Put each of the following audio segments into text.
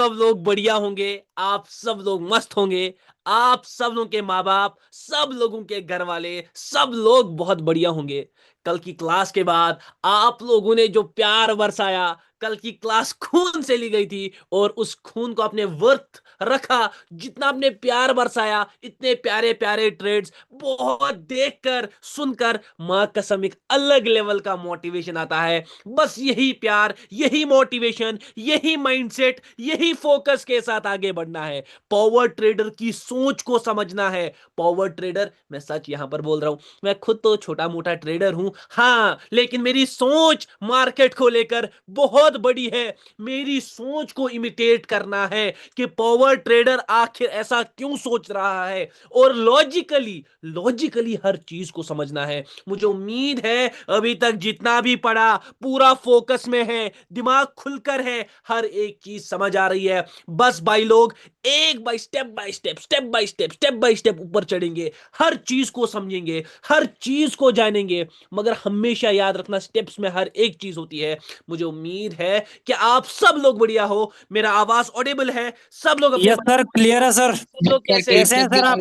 सब लोग बढ़िया होंगे, आप सब लोग मस्त होंगे, आप सब लोगों के माँ बाप, सब लोगों के घर वाले, सब लोग बहुत बढ़िया होंगे। कल की क्लास के बाद आप लोगों ने जो प्यार बरसाया, कल की क्लास खून से ली गई थी और उस खून को आपने वर्थ रखा। जितना आपने प्यार बरसाया, इतने प्यारे प्यारे ट्रेड्स बहुत देखकर सुनकर मां कसम एक अलग लेवल का मोटिवेशन आता है। बस यही प्यार, यही मोटिवेशन, यही माइंडसेट, यही फोकस के साथ आगे बढ़ना है। पावर ट्रेडर की सोच को समझना है। पावर ट्रेडर, मैं सच यहां पर बोल रहा हूं, मैं खुद तो छोटा मोटा ट्रेडर हूं, हाँ, लेकिन मेरी सोच मार्केट को लेकर बहुत बड़ी है। मेरी सोच को इमिटेट करना है कि पावर ट्रेडर आखिर ऐसा क्यों सोच रहा है, और लॉजिकली लॉजिकली हर चीज को समझना है। मुझे उम्मीद है अभी तक जितना भी पढ़ा पूरा फोकस में है, दिमाग खुलकर है, हर एक चीज समझ आ रही है। बस भाई लोग एक by step by step, step by step, step by step ऊपर चढ़ेंगे, हर चीज को समझेंगे, हर चीज को जानेंगे, मगर हमेशा याद रखना स्टेप्स में हर एक चीज होती है। मुझे उम्मीद है कि आप सब लोग बढ़िया हो, मेरा आवाज ऑडिबल है, सब लोग अपने यस सर, क्लियर है सर। सब लोग कैसे हैं? कैसे हैं सर आप?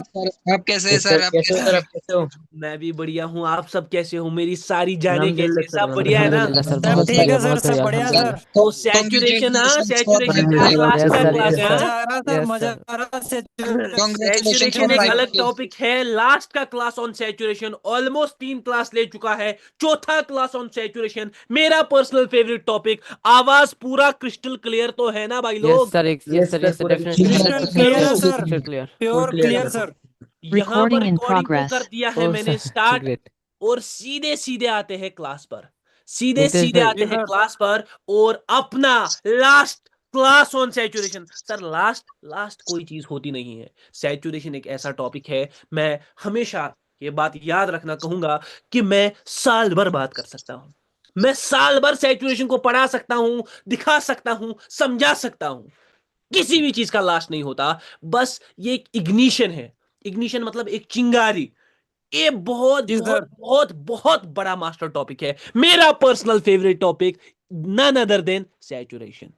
आप कैसे हैं यस सर? सर, आप कैसे हो कैसे सर? हैं? आप कैसे हो? मैं भी बढ़िया हूँ, आप सब कैसे हो? मेरी सारी जाने कैसे अल्हम्दुलिल्लाह हैं? सर, सब बढ़िया है ना? अल्हम्दुलिल्लाह सर, सब बहुत ठीक बढ़िया, है सर, बहुत सब बढ़िया, बढ़िया सर सर। अल्हम्दुलिल्लाह। तो सैचुरेशन, हाँ, कॉन्ग्रेचुलेशन फॉर सैचुरेशन का भाई। लास्ट यस का सर, क्लास यस है, सर, हाँ। मजा आ रहा सर, यस मजा सर। आ रहा सर। कॉन्ग्रेचुलेशन सैचुरेशन फॉर एक भाई। अलग टॉपिक है, लास्ट का class on saturation almost 3 class ले चुका है, चौथा क्लास ऑन सैचुरेशन, मेरा पर्सनल फेवरेट टॉपिक। आवाज पूरा क्रिस्टल क्लियर तो है ना भाई यस लोग? Sir, yes sir, yes yes sir, पूरा definitely clear crystal 100% clear clear, है है। Sir, crystal clear. Full pure clear clear sir. Sir. यहां पर Recording in रिकॉर्डिंग को कर progress. दिया है ओह मैंने सर, स्टार्ट, ग्रेट। और सीधे सीधे आते हैं क्लास पर, सीधे नितेश सीधे भाई, आते जी हैं सर। क्लास पर, और अपना last class on saturation. Sir last last कोई चीज होती नहीं है, सैचुरेशन एक ऐसा टॉपिक है, मैं हमेशा ये बात याद रखना कहूंगा कि मैं साल भर बात कर सकता हूं, मैं साल भर सैचुरेशन को पढ़ा सकता हूं, दिखा सकता हूं, समझा सकता हूं, किसी भी चीज का लास्ट नहीं होता। बस ये एक इग्निशन है, इग्निशन मतलब एक चिंगारी। ये बहुत जी बहुत सर। बहुत बहुत बड़ा मास्टर टॉपिक है, मेरा personal favourite topic, none other than saturation.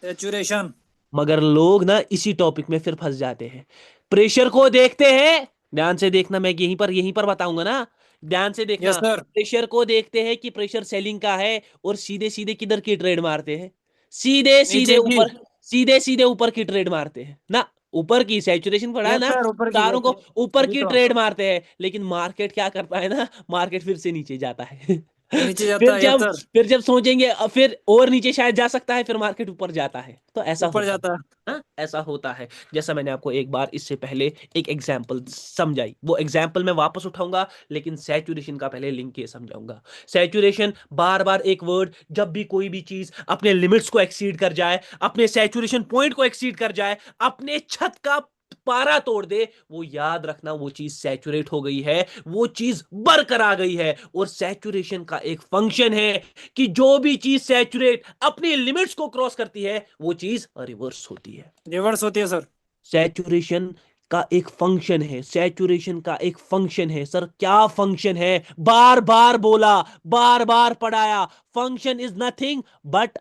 Saturation. मगर लोग ना इसी टॉपिक में फिर फंस जाते हैं, प्रेशर को देखते हैं, ध्यान से देखना, मैं यहीं पर बताऊंगा ना, ध्यान से यस देखना। सर। प्रेशर को देखते हैं कि प्रेशर सेलिंग का है, और सीधे सीधे किधर की ट्रेड मारते हैं? सीधे सीधे नीचे की। ऊपर, सीधे सीधे ऊपर की ट्रेड मारते हैं ना, ऊपर की सैचुरेशन पड़ा है यस ना, सर, ऊपर की तारों को ऊपर अभी की तो ट्रेड मारते हैं, लेकिन मार्केट क्या करता है ना, मार्केट फिर से नीचे जाता है। नीचे फिर जाता है। यस जब सर, फिर जब सोचेंगे फिर और नीचे शायद जा सकता है, फिर मार्केट ऊपर जाता है, तो ऐसा ऊपर होता है। जाता है। हाँ, ऐसा होता है। जैसा मैंने आपको एक बार इससे पहले एक एग्जांपल समझाई, वो एग्जांपल मैं वापस उठाऊंगा, लेकिन सैचुरेशन का पहले लिंक ये समझाऊंगा। सैचुरेशन, बार बार एक वर्ड, जब भी कोई भी चीज अपने लिमिट्स को एक्सीड कर जाए, अपने सैचुरेशन पॉइंट को एक्सीड कर जाए, अपने छत का पारा तोड़ दे, वो याद रखना वो चीज सैचुरेट हो गई है, वो चीज बरकरार गई है। और सैचुरेशन का एक फंक्शन है कि जो भी चीज सैचुरेट अपनी लिमिट्स को क्रॉस करती है, वो चीज रिवर्स होती है। रिवर्स होती है सर। सैचुरेशन का एक फंक्शन है, सैचुरेशन का एक फंक्शन है। सर क्या फंक्शन है? बार बार बोला, बार बार पढ़ाया, function is nothing but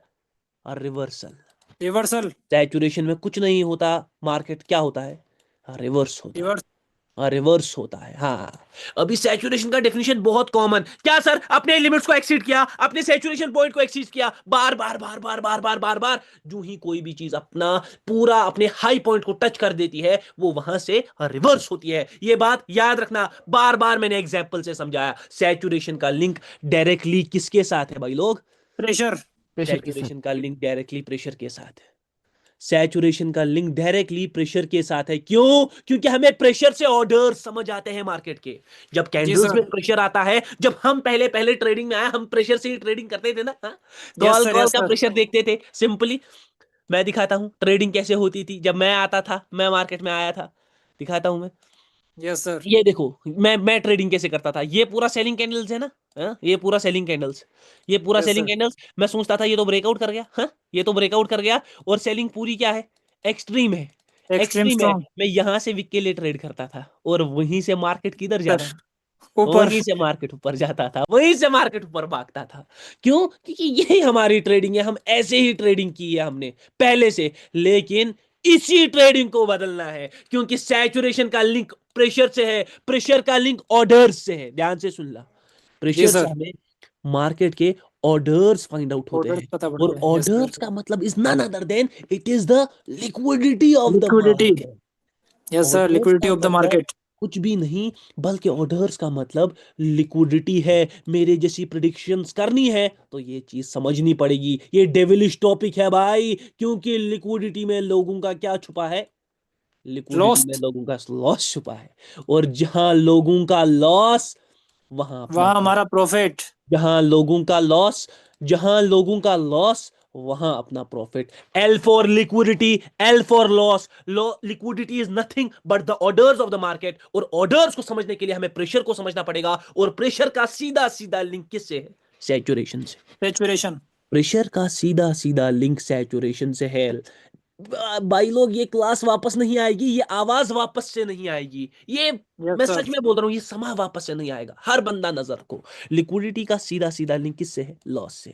a reversal. Reversal. Saturation में कुछ नहीं होता, मार्केट क्या होता है? रिवर्स होता है, रिवर्स। रिवर्स होता है, हाँ। अभी सैचुरेशन का डेफिनेशन बहुत कॉमन क्या सर? अपने लिमिट्स को एक्सीड किया, अपने सैचुरेशन पॉइंट को एक्सीड किया, बार बार बार बार बार बार बार बार, जो ही कोई भी चीज अपना पूरा अपने हाई पॉइंट को टच कर देती है, वो वहां से रिवर्स होती है। ये बात याद रखना, बार बार मैंने एग्जाम्पल से समझाया। सैचुरेशन का लिंक डायरेक्टली किसके साथ है भाई लोग? प्रेशर। प्रेशर के साथ। सैचुरेशन का लिंक डायरेक्टली प्रेशर के साथ है। सैचुरेशन का लिंक डायरेक्टली प्रेशर के साथ है, क्यों? क्योंकि हमें प्रेशर से ऑर्डर समझ आते हैं मार्केट के। जब जी कैंडल्स सर। में प्रेशर आता है, जब हम पहले पहले ट्रेडिंग में आए, हम प्रेशर से ही ट्रेडिंग करते थे ना, हाँ? Yes call sir, call yes का सर। प्रेशर देखते थे सिंपली। मैं दिखाता हूं ट्रेडिंग कैसे होती थी जब मैं आता था, मैं मार्केट में आया था, दिखाता हूं मैं। Yes sir. ये देखो, मैं ट्रेडिंग कैसे करता था, ये पूरा सेलिंग कैंडल्स है ना, हाँ? ये पूरा सेलिंग कैंडल्स, ये पूरा यस सेलिंग सर। कैंडल्स। मैं सोचता था ये तो ब्रेकआउट कर गया, हाँ? ये तो ब्रेकआउट कर गया, और सेलिंग पूरी क्या है? एक्सट्रीम है, एक्सट्रीम एक्सट्रीम है। स्ट्रॉन्ग। मैं यहां से विक के लिए ट्रेड करता था, और वहीं से मार्केट किधर जा रहा है? ऊपर। वहीं से मार्केट ऊपर जाता था, वहीं से मार्केट ऊपर भागता था। क्यों? क्योंकि यही हमारी ट्रेडिंग है, हम ऐसे ही ट्रेडिंग की है हमने पहले से। लेकिन इसी ट्रेडिंग को बदलना है, क्योंकि सैचुरेशन का लिंक प्रेशर से है, प्रेशर का लिंक ऑर्डर्स से है। ध्यान से सुन ला, जी प्रेशर से सर। हमें मार्केट के ऑर्डर्स फाइंड आउट होते ऑर्डर हैं। पता और पड़ता है, यस सर। ऑर्डर्स का मतलब is none other than it is the liquidity of the liquidity, market. Yes sir, orders liquidity का ऑफ द मतलब मार्केट। कुछ भी नहीं, बल्कि ऑर्डर्स का मतलब लिक्विडिटी है। मेरे जैसी प्रिडिक्शंस करनी है तो ये चीज समझनी पड़ेगी। ये डेविलिश टॉपिक है भाई, क्योंकि लिक्विडिटी में लोगों का क्या छुपा है? लिक्विडिटी में लॉस्ट, लोगों का लॉस छुपा है। और जहां लोगों का लॉस, वहां अपना वहां profit। हमारा प्रॉफिट। जहां लोगों का लॉस, जहां लोगों का लॉस, वहां अपना profit. L for liquidity, L for loss. Liquidity is nothing but the orders of the market. और ऑर्डर्स को समझने के लिए हमें प्रेशर को समझना पड़ेगा। और प्रेशर का सीधा सीधा लिंक किससे है? सैचुरेशन से। सैचुरेशन। प्रेशर का सीधा सीधा लिंक सैचुरेशन से है। भाई लोग, ये क्लास वापस नहीं आएगी, ये आवाज वापस से नहीं आएगी, ये यस मैं सर। सच में बोल रहा हूं, ये समा वापस से नहीं आएगा। हर बंदा नजर को, लिक्विडिटी का सीधा सीधा लिंक किससे है? लॉस से।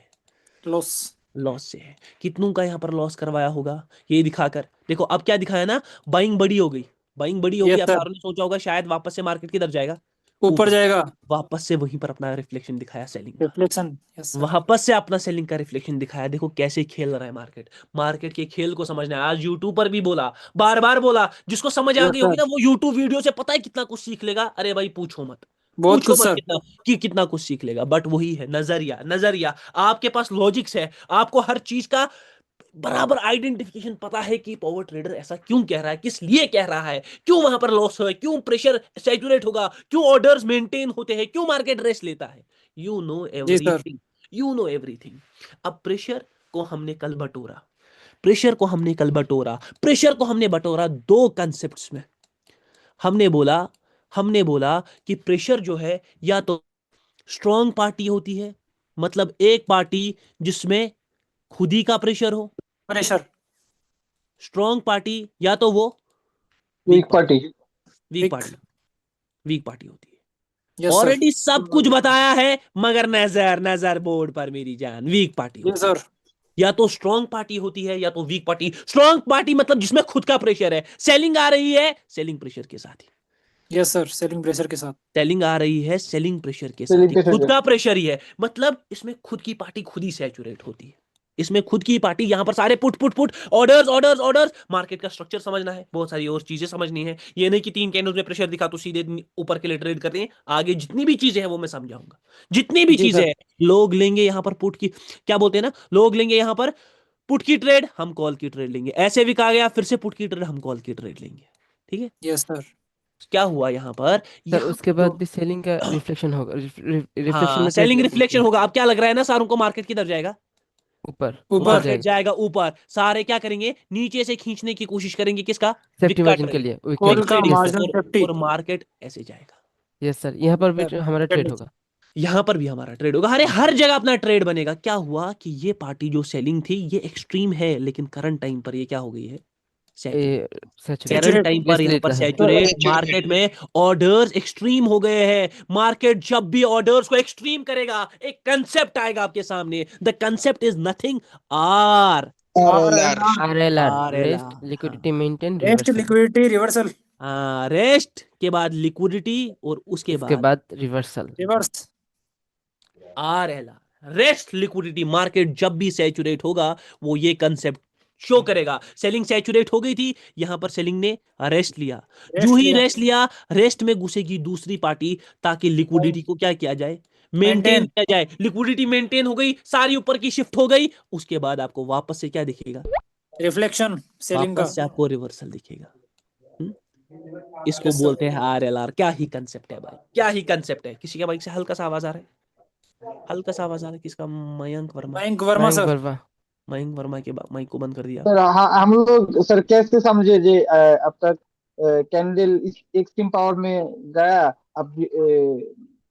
लॉस। लॉस से है। कितनों का यहाँ पर लॉस करवाया होगा ये दिखाकर। देखो अब क्या दिखाया ना, बाइंग बड़ी हो गई। बाइंग बड़ी हो गई, यस अब सर। सारों ने सोचा होगा शायद वापस से मार्केट किधर जाएगा? ऊपर ऊपर। जाएगा। वापस से वहीं पर अपना रिफ्लेक्शन दिखाया सेलिंग का। Reflection, yes sir. वापस से अपना सेलिंग का रिफ्लेक्शन दिखाया। देखो कैसे खेल रहा है मार्केट। मार्केट के खेल को समझना है। आज यूट्यूब पर भी बोला, बार बार बोला, जिसको समझ आ यस गई होगी सर। ना, वो यूट्यूब वीडियो से पता है कितना कुछ सीख लेगा। अरे भाई पूछो मत, बहुत पूछो कुछ मत सर। कितना, कि कितना कुछ सीख लेगा। बट वही है नजरिया, नजरिया। आपके पास लॉजिक्स है, आपको हर चीज का बराबर आइडेंटिफिकेशन पता है कि पावर ट्रेडर ऐसा क्यों कह रहा है, किस लिए कह रहा है, क्यों वहां पर लॉस है, क्यों प्रेशर सैचुरेट होगा, क्यों ऑर्डर्स मेंटेन होते हैं, क्यों मार्केट रेस्ट लेता है। यू नो जी sir. Everything, you know everything. अब प्रेशर को हमने कल बटोरा, प्रेशर को हमने कल बटोरा, प्रेशर को हमने बटोरा दो कंसेप्ट्स में। हमने बोला, हमने बोला कि प्रेशर जो है, या तो स्ट्रॉन्ग पार्टी होती है, मतलब एक पार्टी जिसमें खुद ही का प्रेशर हो। प्रेशर। स्ट्रॉन्ग पार्टी, या तो वो weak weak party, party. Weak weak. Party, weak party होती है। Yes sir. ऑलरेडी सब कुछ बताया है, मगर नजर नजर बोर्ड पर मेरी जान, वीक पार्टी जी होती है। सर। या तो स्ट्रॉन्ग पार्टी होती है या तो वीक पार्टी। स्ट्रॉन्ग पार्टी मतलब जिसमें खुद का प्रेशर है, सेलिंग आ रही है सेलिंग प्रेशर के साथ ही। यस सर, सेलिंग प्रेशर के साथ। सेलिंग आ रही है सेलिंग प्रेशर के साथ सेलिंग ही, प्रेशर खुद के का प्रेशर ही है। मतलब इसमें खुद की पार्टी खुद ही सैचुरेट होती है। इसमें खुद की पार्टी, यहां पर सारे put put put, orders orders orders. Market का स्ट्रक्चर समझना है, बहुत सारी और चीजें समझनी है। ये नहीं कि 3 कैंडल्स में प्रेशर दिखा तो सीधे ऊपर के लिए ट्रेड करते हैं। आगे जितनी भी चीजें हैं वो मैं समझाऊंगा, जितनी भी जी चीजें सर। हैं। लोग लेंगे यहां पर पुट की, क्या बोलते हैं ना, लोग लेंगे यहां पर पुट की ट्रेड, हम कॉल की ट्रेड लेंगे। ऐसे भी कहा गया, फिर से पुट की ट्रेड, हम कॉल की ट्रेड लेंगे। ठीक है। Yes sir. क्या हुआ यहां पर? सर यहां उसके पर बाद जो, भी सेलिंग का रिफ्लेक्शन होगा, रिफ्लेक्शन हाँ में ट्रेड सेलिंग लेंगे रिफ्लेक्शन इसमें। होगा। अब क्या लग रहा है ना सारों को, मार्केट किधर जाएगा? ऊपर, ऊपर ऊपर। मार्केट जाएगा। जाएगा ऊपर। सारे क्या करेंगे? नीचे से खींचने की कोशिश करेंगे, किसका? सेफ्टी विक का मार्जिन के ट्रेड, लिए, वीक के विक कॉल लिए। का trading. Yes sir. Margin safety. और मार्केट ऐसे जाएगा। यस सर, यहाँ पर भी सर हमारा ट्रेड ट्रेड। होगा। यहां पर भी हमारा ट्रेड होगा। अरे हर जगह अपना ट्रेड बनेगा। क्या हुआ कि ये पार्टी जो सेलिंग थी ये एक्सट्रीम है, लेकिन करंट टाइम पर ये क्या हो गई है? Saturate. Current saturate, saturate. Time पर रेस्ट यहाँ पर लेता है। सैचुरेट, मार्केट में ऑर्डर्स एक्सट्रीम हो गए हैं। मार्केट जब भी ऑर्डर्स को एक्सट्रीम करेगा, एक कंसेप्ट आएगा आपके सामने। The concept is nothing, R RLR. RLR, R L rest, R हाँ। Liquidity maintain, rest, reversal. Liquidity, reversal. हाँ, रेस्ट के बाद लिक्विडिटी, और उसके उसके बाद बाद reversal. Reverse. R L R, rest liquidity. Market जब भी सैचुरेट होगा, वो ये कंसेप्ट शो करेगा। सेलिंग सैचुरेट हो गई थी, यहां पर सेलिंग ने रेस्ट लिया। जो रेस्ट ही लिया। रेस्ट लिया, रेस्ट में घुसेगी दूसरी पार्टी, ताकि लिक्विडिटी को क्या किया जाए? Maintain maintain. किया जाए। लिक्विडिटी मेंटेन हो गई, सारी ऊपर की शिफ्ट हो गई। उसके बाद आपको वापस से क्या दिखेगा? रिफ्लेक्शन सेलिंग का। वापस से आपको रिवर्सल दिखेगा। हम्म? इसको यस बोलते सर। हैं आरएलआर। क्या ही कंसेप्ट है भाई, क्या ही कंसेप्ट है। किसी के बाइक से हल्का सा आवाज आ रहा है, हल्का सा आवाज आ रहा है। किसका? मयंक वर्मा। मयंक वर्मा मयंक सर। वर्मा। मयंक वर्मा के माइक को बंद कर दिया। सर हम लोग सर कैसे समझे जे अब तक कैंडल एक सिम पावर में गया। अब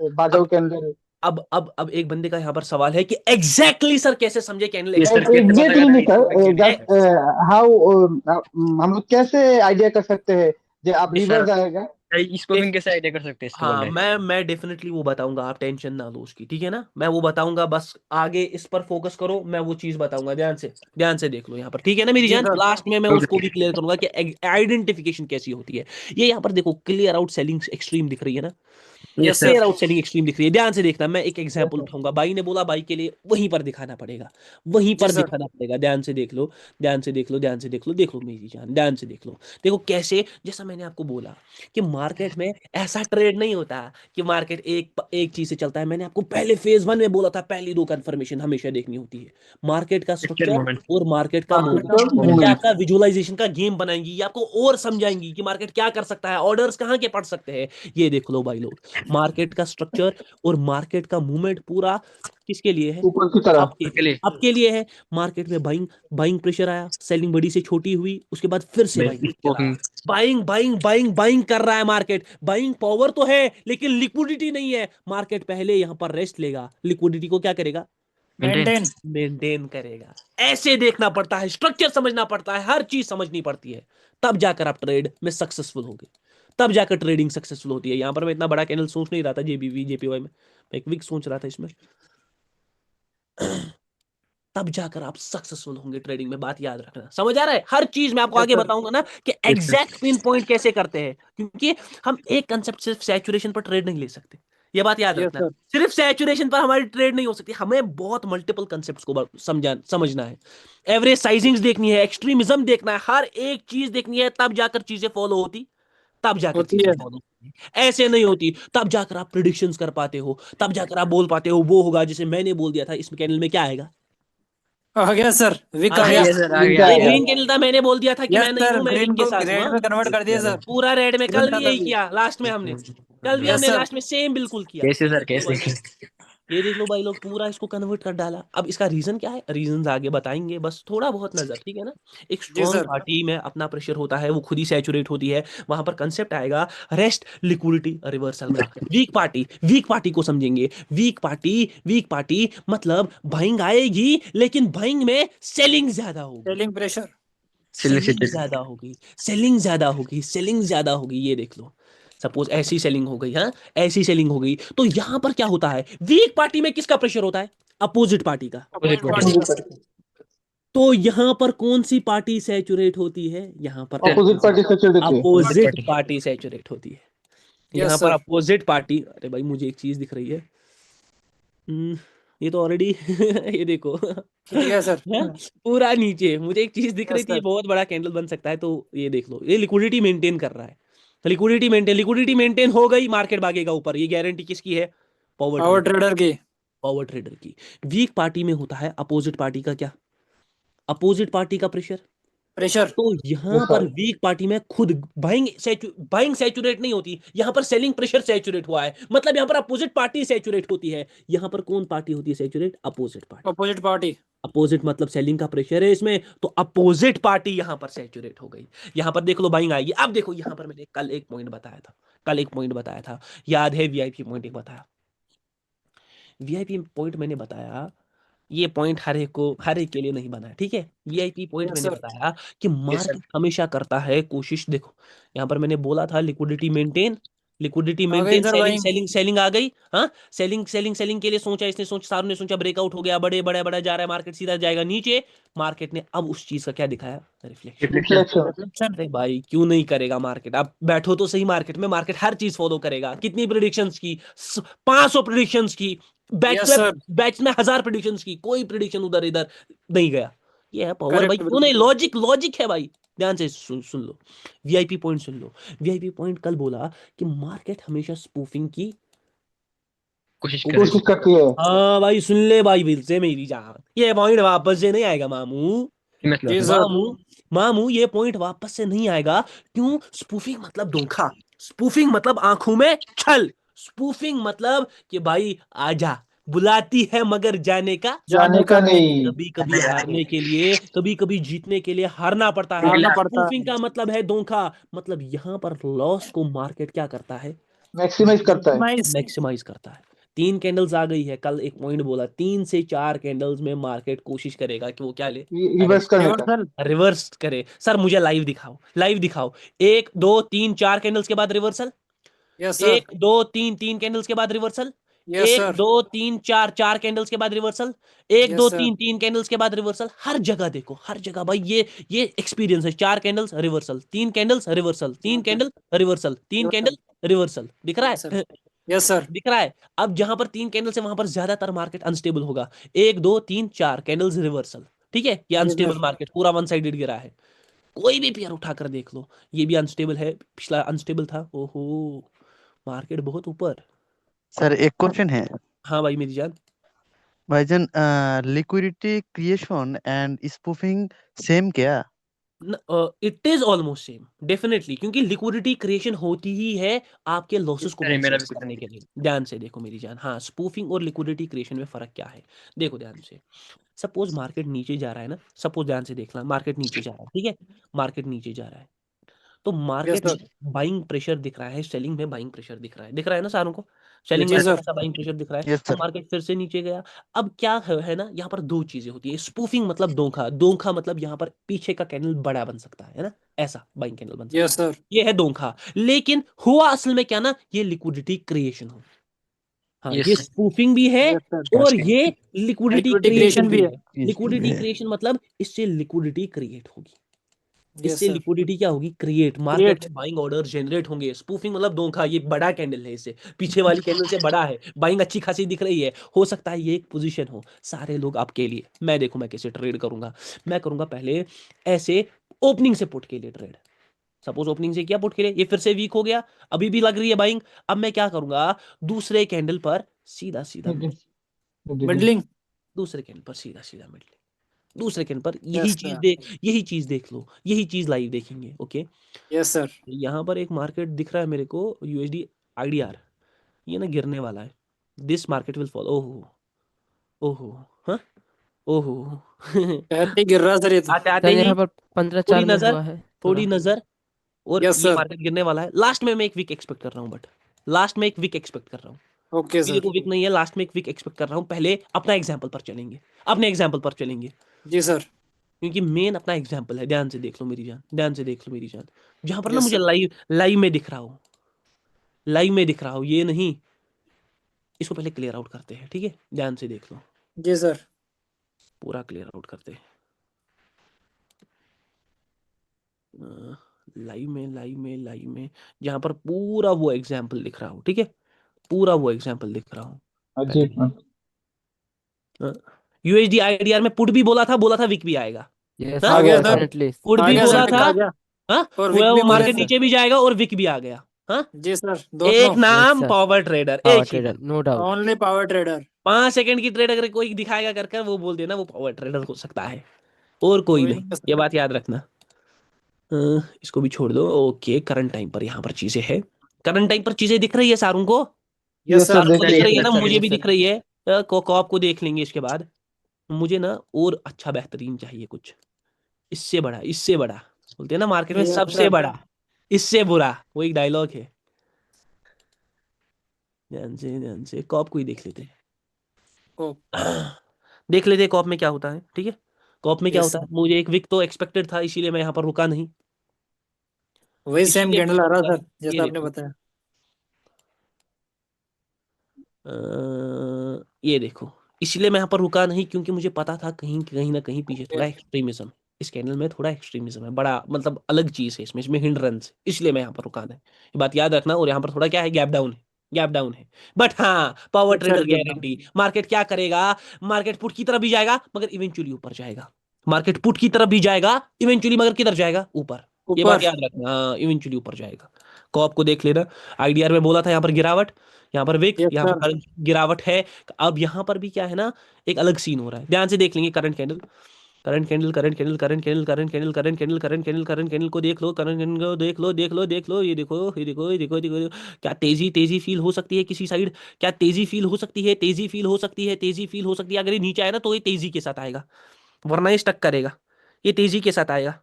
बाजो अब कैंडल अब एक बंदे का यहाँ पर सवाल है कि एग्जैक्टली सर कैसे समझे कैंडल एग्जैक्टली नहीं सर, जस्ट हाउ हम लोग कैसे आइडिया कर सकते हैं जे अब सर रिवर्स आएगा। स्पूफिंग कैसे आइडिया कर सकते हैं इसको बोल हाँ, रहे हैं। मैं डेफिनेटली वो बताऊंगा, आप टेंशन ना लो उसकी, ठीक है ना। मैं वो बताऊंगा, बस आगे इस पर फोकस करो, मैं वो चीज बताऊंगा। ध्यान से देख लो यहाँ पर, ठीक है ना मेरी जी जान। सर। लास्ट में मैं ओके उसको भी क्लियर करूंगा कि आइडेंटिफिकेशन कैसी होती है। ये यहाँ पर देखो, क्लियर आउट सेलिंग एक्सट्रीम दिख रही है ना, yes clear sir. Out selling extreme दिख रही है। ध्यान से देखना, मैं एक Yes, एग्जांपल sir. उठाऊंगा। बाई ने बोला, बाई के लिए वहीं पर दिखाना पड़ेगा, वहीं जी पर सर। दिखाना पड़ेगा। ध्यान से देख लो, ध्यान से देख लो, ध्यान से देख लो, देखो मेरी जान, ध्यान से देख लो। देखो कैसे, जैसा मैंने आपको बोला कि मार्केट में ऐसा ट्रेड नहीं होता कि मार्केट एक चीज से चलता है। मैंने आपको पहले फेज 1 में बोला था, पहली 2 कंफर्मेशन हमेशा देखनी होती है, मार्केट का स्ट्रक्चर स्ट्रक्चर मोमेंट। और मार्केट का Market मूवमेंट। का ये movement. आपका विजुअलाइजेशन का गेम बनाएंगी, ये आपको और समझाएंगी कि मार्केट क्या कर सकता है, ऑर्डर्स कहाँ के पढ़ सकते हैं। ये देख लो भाई लोग, मार्केट का स्ट्रक्चर और मार्केट का मूवमेंट पूरा किसके लिए है, ऊपर की तरफ. के लिए आपके लिए है। मार्केट में बाइंग बाइंग प्रेशर आया, सेलिंग बड़ी से छोटी हुई, उसके बाद फिर से बाइंग प्रेशर आया। बाइंग बाइंग बाइंग बाइंग कर रहा है मार्केट। बाइंग पावर तो है लेकिन लिक्विडिटी नहीं है। मार्केट पहले यहां पर रेस्ट लेगा, लिक्विडिटी को क्या करेगा, मेंटेन। मेंटेन करेगा। ऐसे देखना पड़ता है, स्ट्रक्चर समझना पड़ता है, हर चीज समझनी पड़ती है, तब जाकर आप ट्रेड में सक्सेसफुल होगे, तब जाकर ट्रेडिंग सक्सेसफुल होती है। यहां पर मैं इतना बड़ा कैंडल सोच नहीं रहा था जेबीवी जेपीवाई में, मैं एक विक सोच रहा था इसमें। तब जाकर आप सक्सेसफुल होंगे ट्रेडिंग में, बात याद रखना। समझ आ रहा है, हर चीज मैं आपको यस आगे सर। बताऊंगा ना कि एग्जैक्ट पिन पॉइंट कैसे करते हैं, क्योंकि हम एक कंसेप्ट सिर्फ सैचुरेशन पर ट्रेड नहीं ले सकते, ये बात याद यस रखना। सर। सिर्फ सैचुरेशन पर हमारी ट्रेड नहीं हो सकती, हमें बहुत मल्टीपल कंसेप्ट्स को समझना है। एवरेज साइजिंग्स देखनी है, एक्सट्रीमिज्म देखना है, हर एक चीज देखनी है, तब जाकर चीजें फॉलो होती, तब जाकर होती चीजें है। फॉलो होती। ऐसे नहीं होती, तब जाकर आप प्रिडिक्शंस कर पाते हो, तब जाकर आप बोल पाते हो वो होगा। जैसे मैंने बोल दिया था इस कैंडल में क्या आएगा, आ गया सर, विक आ आ गया। गया। सर आ Link गया आ ये आएगा. गया। ग्रीन कैंडल था, मैंने बोल दिया था कि यस मैं नहीं सर, हूं, मैं विक ग्रीन के को साथ हूं। रेड हाँ? में कन्वर्ट कर दिया सर। पूरा रेड में, ग्रीन कल भी कलर यही भी। किया, लास्ट में हमने, कल भी यस हमने सर। लास्ट में सेम बिल्कुल किया। कैसे सर ये देख लो कैसे भाई लोग, ये देख लो भाई लोग, पूरा इसको कन्वर्ट कर डाला। अब इसका रीजन क्या है, रीजन आगे बताएंगे, बस थोड़ा बहुत नजर, ठीक है ना। एक जी स्ट्रॉन्ग सर। पार्टी में अपना प्रेशर होता है, वो खुद ही सैचुरेट होती है, वहां पर कंसेप्ट आएगा रेस्ट लिक्विडिटी रिवर्सल का। वीक पार्टी को समझेंगे। वीक पार्टी मतलब बाइंग आएगी लेकिन बाइंग में सेलिंग ज्यादा होगी, सेलिंग प्रेशर। सेलिंग ज्यादा होगी, सेलिंग ज्यादा होगी, सेलिंग ज्यादा होगी। ये देख लो, सपोज ऐसी सेलिंग हो गई, हाँ ऐसी सेलिंग हो गई, तो यहां पर क्या होता है, वीक पार्टी में किसका प्रेशर होता है, अपोजिट पार्टी का। Opposite party party. का। तो यहां पर कौन सी पार्टी सैचुरेट होती है, यहां पर Opposite party सैचुरेट होती है. Opposite party. पार्टी सैचुरेट होती है। यस यहां पर सर। अपोजिट पार्टी, अरे भाई मुझे एक चीज दिख रही है। ये तो ऑलरेडी ये देखो खिंच गया सर। हाँ, पूरा नीचे मुझे एक चीज दिख रही यस थी, ये सर। बहुत बड़ा कैंडल बन सकता है। तो ये देख लो, ये लिक्विडिटी मेंटेन कर रहा है, लिक्विडिटी मेंटेन हो गई, मार्केट भागेगा ऊपर। ये गारंटी किसकी है, पावर पावर ट्रेडर, ट्रेडर की। पावर ट्रेडर की। वीक पार्टी में होता है अपोजिट पार्टी का क्या, अपोजिट पार्टी का प्रेशर। प्रेशर। तो यहां Yes, पर sir. वीक पार्टी में खुद बाइंग सैचुरेट नहीं होती, यहां पर सेलिंग प्रेशर सैचुरेट हुआ है, मतलब यहां पर अपोजिट पार्टी सैचुरेट होती है। यहां पर कौन पार्टी होती है saturate, opposite party. Opposite party. Opposite मतलब सेलिंग का प्रेशर है इसमें, तो अपोजिट पार्टी यहां पर सैचुरेट हो गई। यहां पर देख लो बाइंग आएगी। अब देखो यहां पर मैंने कल एक पॉइंट बताया था, याद है, वीआईपी पॉइंट एक बताया, वीआईपी पॉइंट मैंने बताया। ये पॉइंट हर एक के लिए नहीं बना है, ठीक है। वीआईपी पॉइंट यस मैंने सर। बताया कि यस सर। मार्केट हमेशा करता है कोशिश, देखो यहां पर मैंने बोला था लिक्विडिटी आ गई maintain, sir selling buying. Selling selling आ गई। हाँ, सेलिंग के लिए सोचा, इसने सारों ने सोचा ब्रेकआउट हो गया, बड़े जा रहा है मार्केट, सीधा जाएगा नीचे। मार्केट ने अब उस चीज का क्या दिखाया, रिफ्लेक्शन। रिफ्लेक्शन। Reflection. रिफ्लेक्शन। अरे भाई क्यों नहीं करेगा मार्केट, आप बैठो तो सही मार्केट में, मार्केट हर चीज फॉलो करेगा। कितनी प्रिडिक्शंस की, 500 प्रिडिक्शंस की, बैच यस में सर। बैच में 1000 प्रिडिक्शंस की, कोई प्रिडिक्शन उधर इधर नहीं गया। ये है पावर भाई, करेक्ट क्यों नहीं, बिल्कुल। लॉजिक है भाई। ध्यान से सुन लो, वीआईपी पॉइंट सुन लो। वीआईपी पॉइंट कल बोला कि मार्केट हमेशा स्पूफिंग की कोशिश कर कोशिश करती है. हाँ भाई सुन ले भाई, फिर से मेरी जान, ये पॉइंट वापस से नहीं आएगा मामू। जी मतलब सर। मामू ये पॉइंट वापस से नहीं आएगा। क्यों, स्पूफिंग मतलब धोखा, स्पूफिंग मतलब आंखों में छल, स्पूफिंग मतलब कि भाई आजा, बुलाती है मगर जाने का, जाने का नहीं. कभी कभी हारने के लिए, कभी कभी जीतने के लिए हारना पड़ता है। हारना पड़ता स्पूफिंग है। का मतलब है धोखा, मतलब यहां पर लॉस को मार्केट क्या करता है, मैक्सिमाइज करता है. नाइस। मैक्सिमाइज करता है। 3 कैंडल्स आ गई है, कल एक पॉइंट बोला 3 से 4 कैंडल्स में मार्केट कोशिश करेगा कि वो क्या ले, रिवर्स करने का। रिवर्सल। रिवर्स करे। सर मुझे लाइव दिखाओ, लाइव दिखाओ। 1 2 3 4 कैंडल्स के बाद रिवर्सल, यस सर। 1 2 3 3 कैंडल्स के बाद रिवर्सल, यस 1 सर। 2 3 4 4 कैंडल्स के बाद रिवर्सल, 1 2 यस सर। 3 3 कैंडल्स के बाद रिवर्सल। हर जगह देखो, हर जगह भाई ये एक्सपीरियंस है। 4 candles reversal, 3 candles reversal, 3 candle reversal, 3 candle reversal. दिख रहा है? Yes sir. दिख रहा है? अब जहां पर 3 कैंडल्स है वहां पर ज्यादातर मार्केट अनस्टेबल होगा। 1 2 3 4 कैंडल्स रिवर्सल, ठीक है, ये अनस्टेबल सर। मार्केट पूरा वन साइडेड गिरा है। कोई भी पेयर उठाकर देख लो, ये भी अनस्टेबल है, पिछला अनस्टेबल था। ओहो, मार्केट बहुत ऊपर। सर एक क्वेश्चन है हाँ भाई मेरी जान। भाईजान, liquidity creation and spoofing same क्या? It is almost same definitely, क्योंकि लिक्विडिटी क्रिएशन होती ही है आपके लॉसेस को अरे मेरा minimize भी करने के लिए। ध्यान से देखो मेरी जान। हाँ, स्पूफिंग और लिक्विडिटी क्रिएशन में फर्क क्या है, देखो ध्यान से। सपोज मार्केट नीचे जा रहा है ना, सपोज ध्यान से देखना, मार्केट नीचे जा रहा है, ठीक है, मार्केट नीचे जा रहा है, तो मार्केट सर। में बाइंग प्रेशर दिख रहा है, सेलिंग में बाइंग प्रेशर दिख रहा है, दिख रहा है ना सारों को? सेलिंग जी में सर। कैसा बाइंग प्रेशर दिख रहा है, यस तो सर। मार्केट फिर से नीचे गया। अब क्या है ना, यहाँ पर दो चीजें होती है। स्पूफिंग मतलब धोखा, धोखा मतलब यहाँ पर पीछे का कैंडल बड़ा बन सकता है ना, ऐसा बाइंग कैंडल बन सकता है, यस सर। ये है धोखा। लेकिन हुआ असल में क्या ना, ये लिक्विडिटी क्रिएशन हो। हाँ, ये यस स्पूफिंग भी है यस सर। और ये लिक्विडिटी लिक्विडिटी क्रिएशन क्रिएशन भी भी है। है। लिक्विडिटी क्रिएशन मतलब इससे लिक्विडिटी क्रिएट होगी, यस इससे सर। लिक्विडिटी क्या होगी, क्रिएट। मार्केट में बाइंग ऑर्डर जनरेट होंगे। स्पूफिंग मतलब धोखा, ये बड़ा कैंडल है, इससे पीछे वाली कैंडल से बड़ा है, बाइंग अच्छी खासी दिख रही है, हो सकता है ये एक पोजीशन हो सारे लोग आपके लिए। मैं देखो मैं कैसे ट्रेड करूंगा, मैं करूंगा पहले ऐसे ओपनिंग से पुट के लिए ट्रेड। सपोज ओपनिंग से किया पुट के लिए, ये फिर से वीक हो गया, अभी भी लग रही है बाइंग। अब मैं क्या करूंगा, दूसरे कैंडल पर सीधा सीधा मिडलिंग। दूसरे कैंडल पर सीधा सीधा मिडल, दूसरे कैंडल पर यही यस चीज सर। देख, यही चीज देख लो, यही चीज लाइव देखेंगे। Okay, yes sir. यहाँ पर एक मार्केट दिख रहा है मेरे को, यूएसडी आईडीआर, ये ना गिरने वाला है। This market will follow. ओहो, ओहो, हाँ, ओहो। कहते ही गिर रहा सर ये तो। आते आते सर ही यहाँ पर 15 थोड़ी 4 में नजर, हुआ है थोड़ी थोड़ा। नजर, और यस ये सर। मार्केट गिरने वाला है। लास्ट में मैं एक वीक एक्सपेक्ट कर रहा हूँ, बट लास्ट में एक वीक एक्सपेक्ट कर रहा हूँ। ओके ये सर। देखो वीक नहीं है, लास्ट में एक वीक एक्सपेक्ट कर रहा हूँ। पहले अपना एग्जाम्पल पर चलेंगे, अपने एग्जाम्पल पर चलेंगे, जी सर। क्योंकि मेन अपना एग्जाम्पल है। ध्यान से देख लो मेरी जान, ध्यान से देख लो मेरी जान, जहां पर ना यस मुझे सर। लाइव लाइव में दिख रहा हो, लाइव में दिख रहा हो, ये नहीं। इसको पहले क्लियर आउट करते हैं, ठीक है, ध्यान से देख लो, जी सर। पूरा क्लियर आउट करते हैं। लाइव में, लाइव में, लाइव में, जहां पर पूरा वो एग्जाम्पल दिख रहा हो, ठीक है, पूरा वो एग्जाम्पल दिख रहा हो। जी यूएसडी आईडीआर में पुट भी बोला था विक भी आएगा। यस हाँ? आ सर गया सर। डेफिनेटली। पुट आ भी गया बोला सर, टिक था, आ गया। हाँ, और विक वो भी मार्केट बोले थे। नीचे भी जाएगा और विक भी आ गया। हाँ, जी सर, एक दोनों। नाम सर। पावर ट्रेडर, पावर एक ही ट्रेडर नाम। No doubt. Only power trader. 5 second की ट्रेड अगर कोई दिखाएगा कर कर, वो बोल देना वो पावर ट्रेडर हो सकता है, और कोई कोई नहीं। नहीं ये सर। बात याद रखना। इसको भी छोड़ दो। ओके, करंट टाइम पर यहाँ पर चीजें है, करंट टाइम पर चीजें दिख रही है सारों को, यस सर सर। सारों देख को रहे दिख हैं, रही है देख ना, रहे हैं। मुझे यस भी सर। दिख रही है। कॉप को देख लेंगे इसके बाद। मुझे ना और अच्छा बेहतरीन चाहिए कुछ, इससे बड़ा, इससे बड़ा, बोलते हैं ना मार्केट में यस सबसे सर। बड़ा, इससे बुरा, वो एक डायलॉग है। ध्यान से कॉप को ही देख लेते ओ। हैं। देख लेते हैं कॉप में क्या होता है, ठीक है। कॉप में क्या यस होता सर। है, मुझे एक विक तो एक्सपेक्टेड था, इसीलिए मैं यहाँ पर रुका नहीं, वही सेम इसीलिए मैं कैंडल यहाँ आ रहा रुका सर, नहीं। ये जैसा आपने देखो, बताया। ये देखो, इसलिए मैं यहाँ पर रुका नहीं, क्योंकि मुझे पता था कहीं कहीं ना कहीं पीछे थोड़ा एक्सट्रीमिज्म, इस कैंडल में थोड़ा एक्सट्रीमिज्म है, बड़ा मतलब अलग चीज है इसमें हिंड्रेंस, इसलिए मैं यहाँ पर रुका नहीं। ये बात याद रखना। और यहाँ पर थोड़ा क्या है, गैप डाउन है, गैप डाउन है। बट हाँ, power sir trader guarantee, market क्या करेगा, मार्केट पुट की तरफ भी जाएगा मगर इवेंचुअली ऊपर जाएगा, मार्केट पुट की तरफ भी जाएगा इवेंचुअली, मगर किधर जाएगा, ऊपर। ये बात ऊपर। याद रखना, हाँ, इवेंचुअली ऊपर जाएगा। कॉप को देख लेना, आईडीआर में बोला था यहाँ पर गिरावट, यहाँ पर विक, यस यहाँ पर सर। करंट गिरावट है। अब यहाँ पर भी क्या है ना, एक अलग सीन हो रहा है। ध्यान से देख लेंगे current candle, current candle, current candle, current candle, current candle, current candle, current candle, current candle को देख लो, करंट कैंडल को देख लो, देख लो, देख लो, ये देखो, ये देखो, ये देखो, ये देखो। क्या तेजी, तेजी फील हो सकती है किसी साइड, क्या तेजी फील हो सकती है, तेजी फील हो सकती है, तेजी फील हो सकती है। अगर ये नीचे आए ना तो ये तेजी के साथ आएगा, वरना ये स्टक करेगा, ये तेजी के साथ आएगा।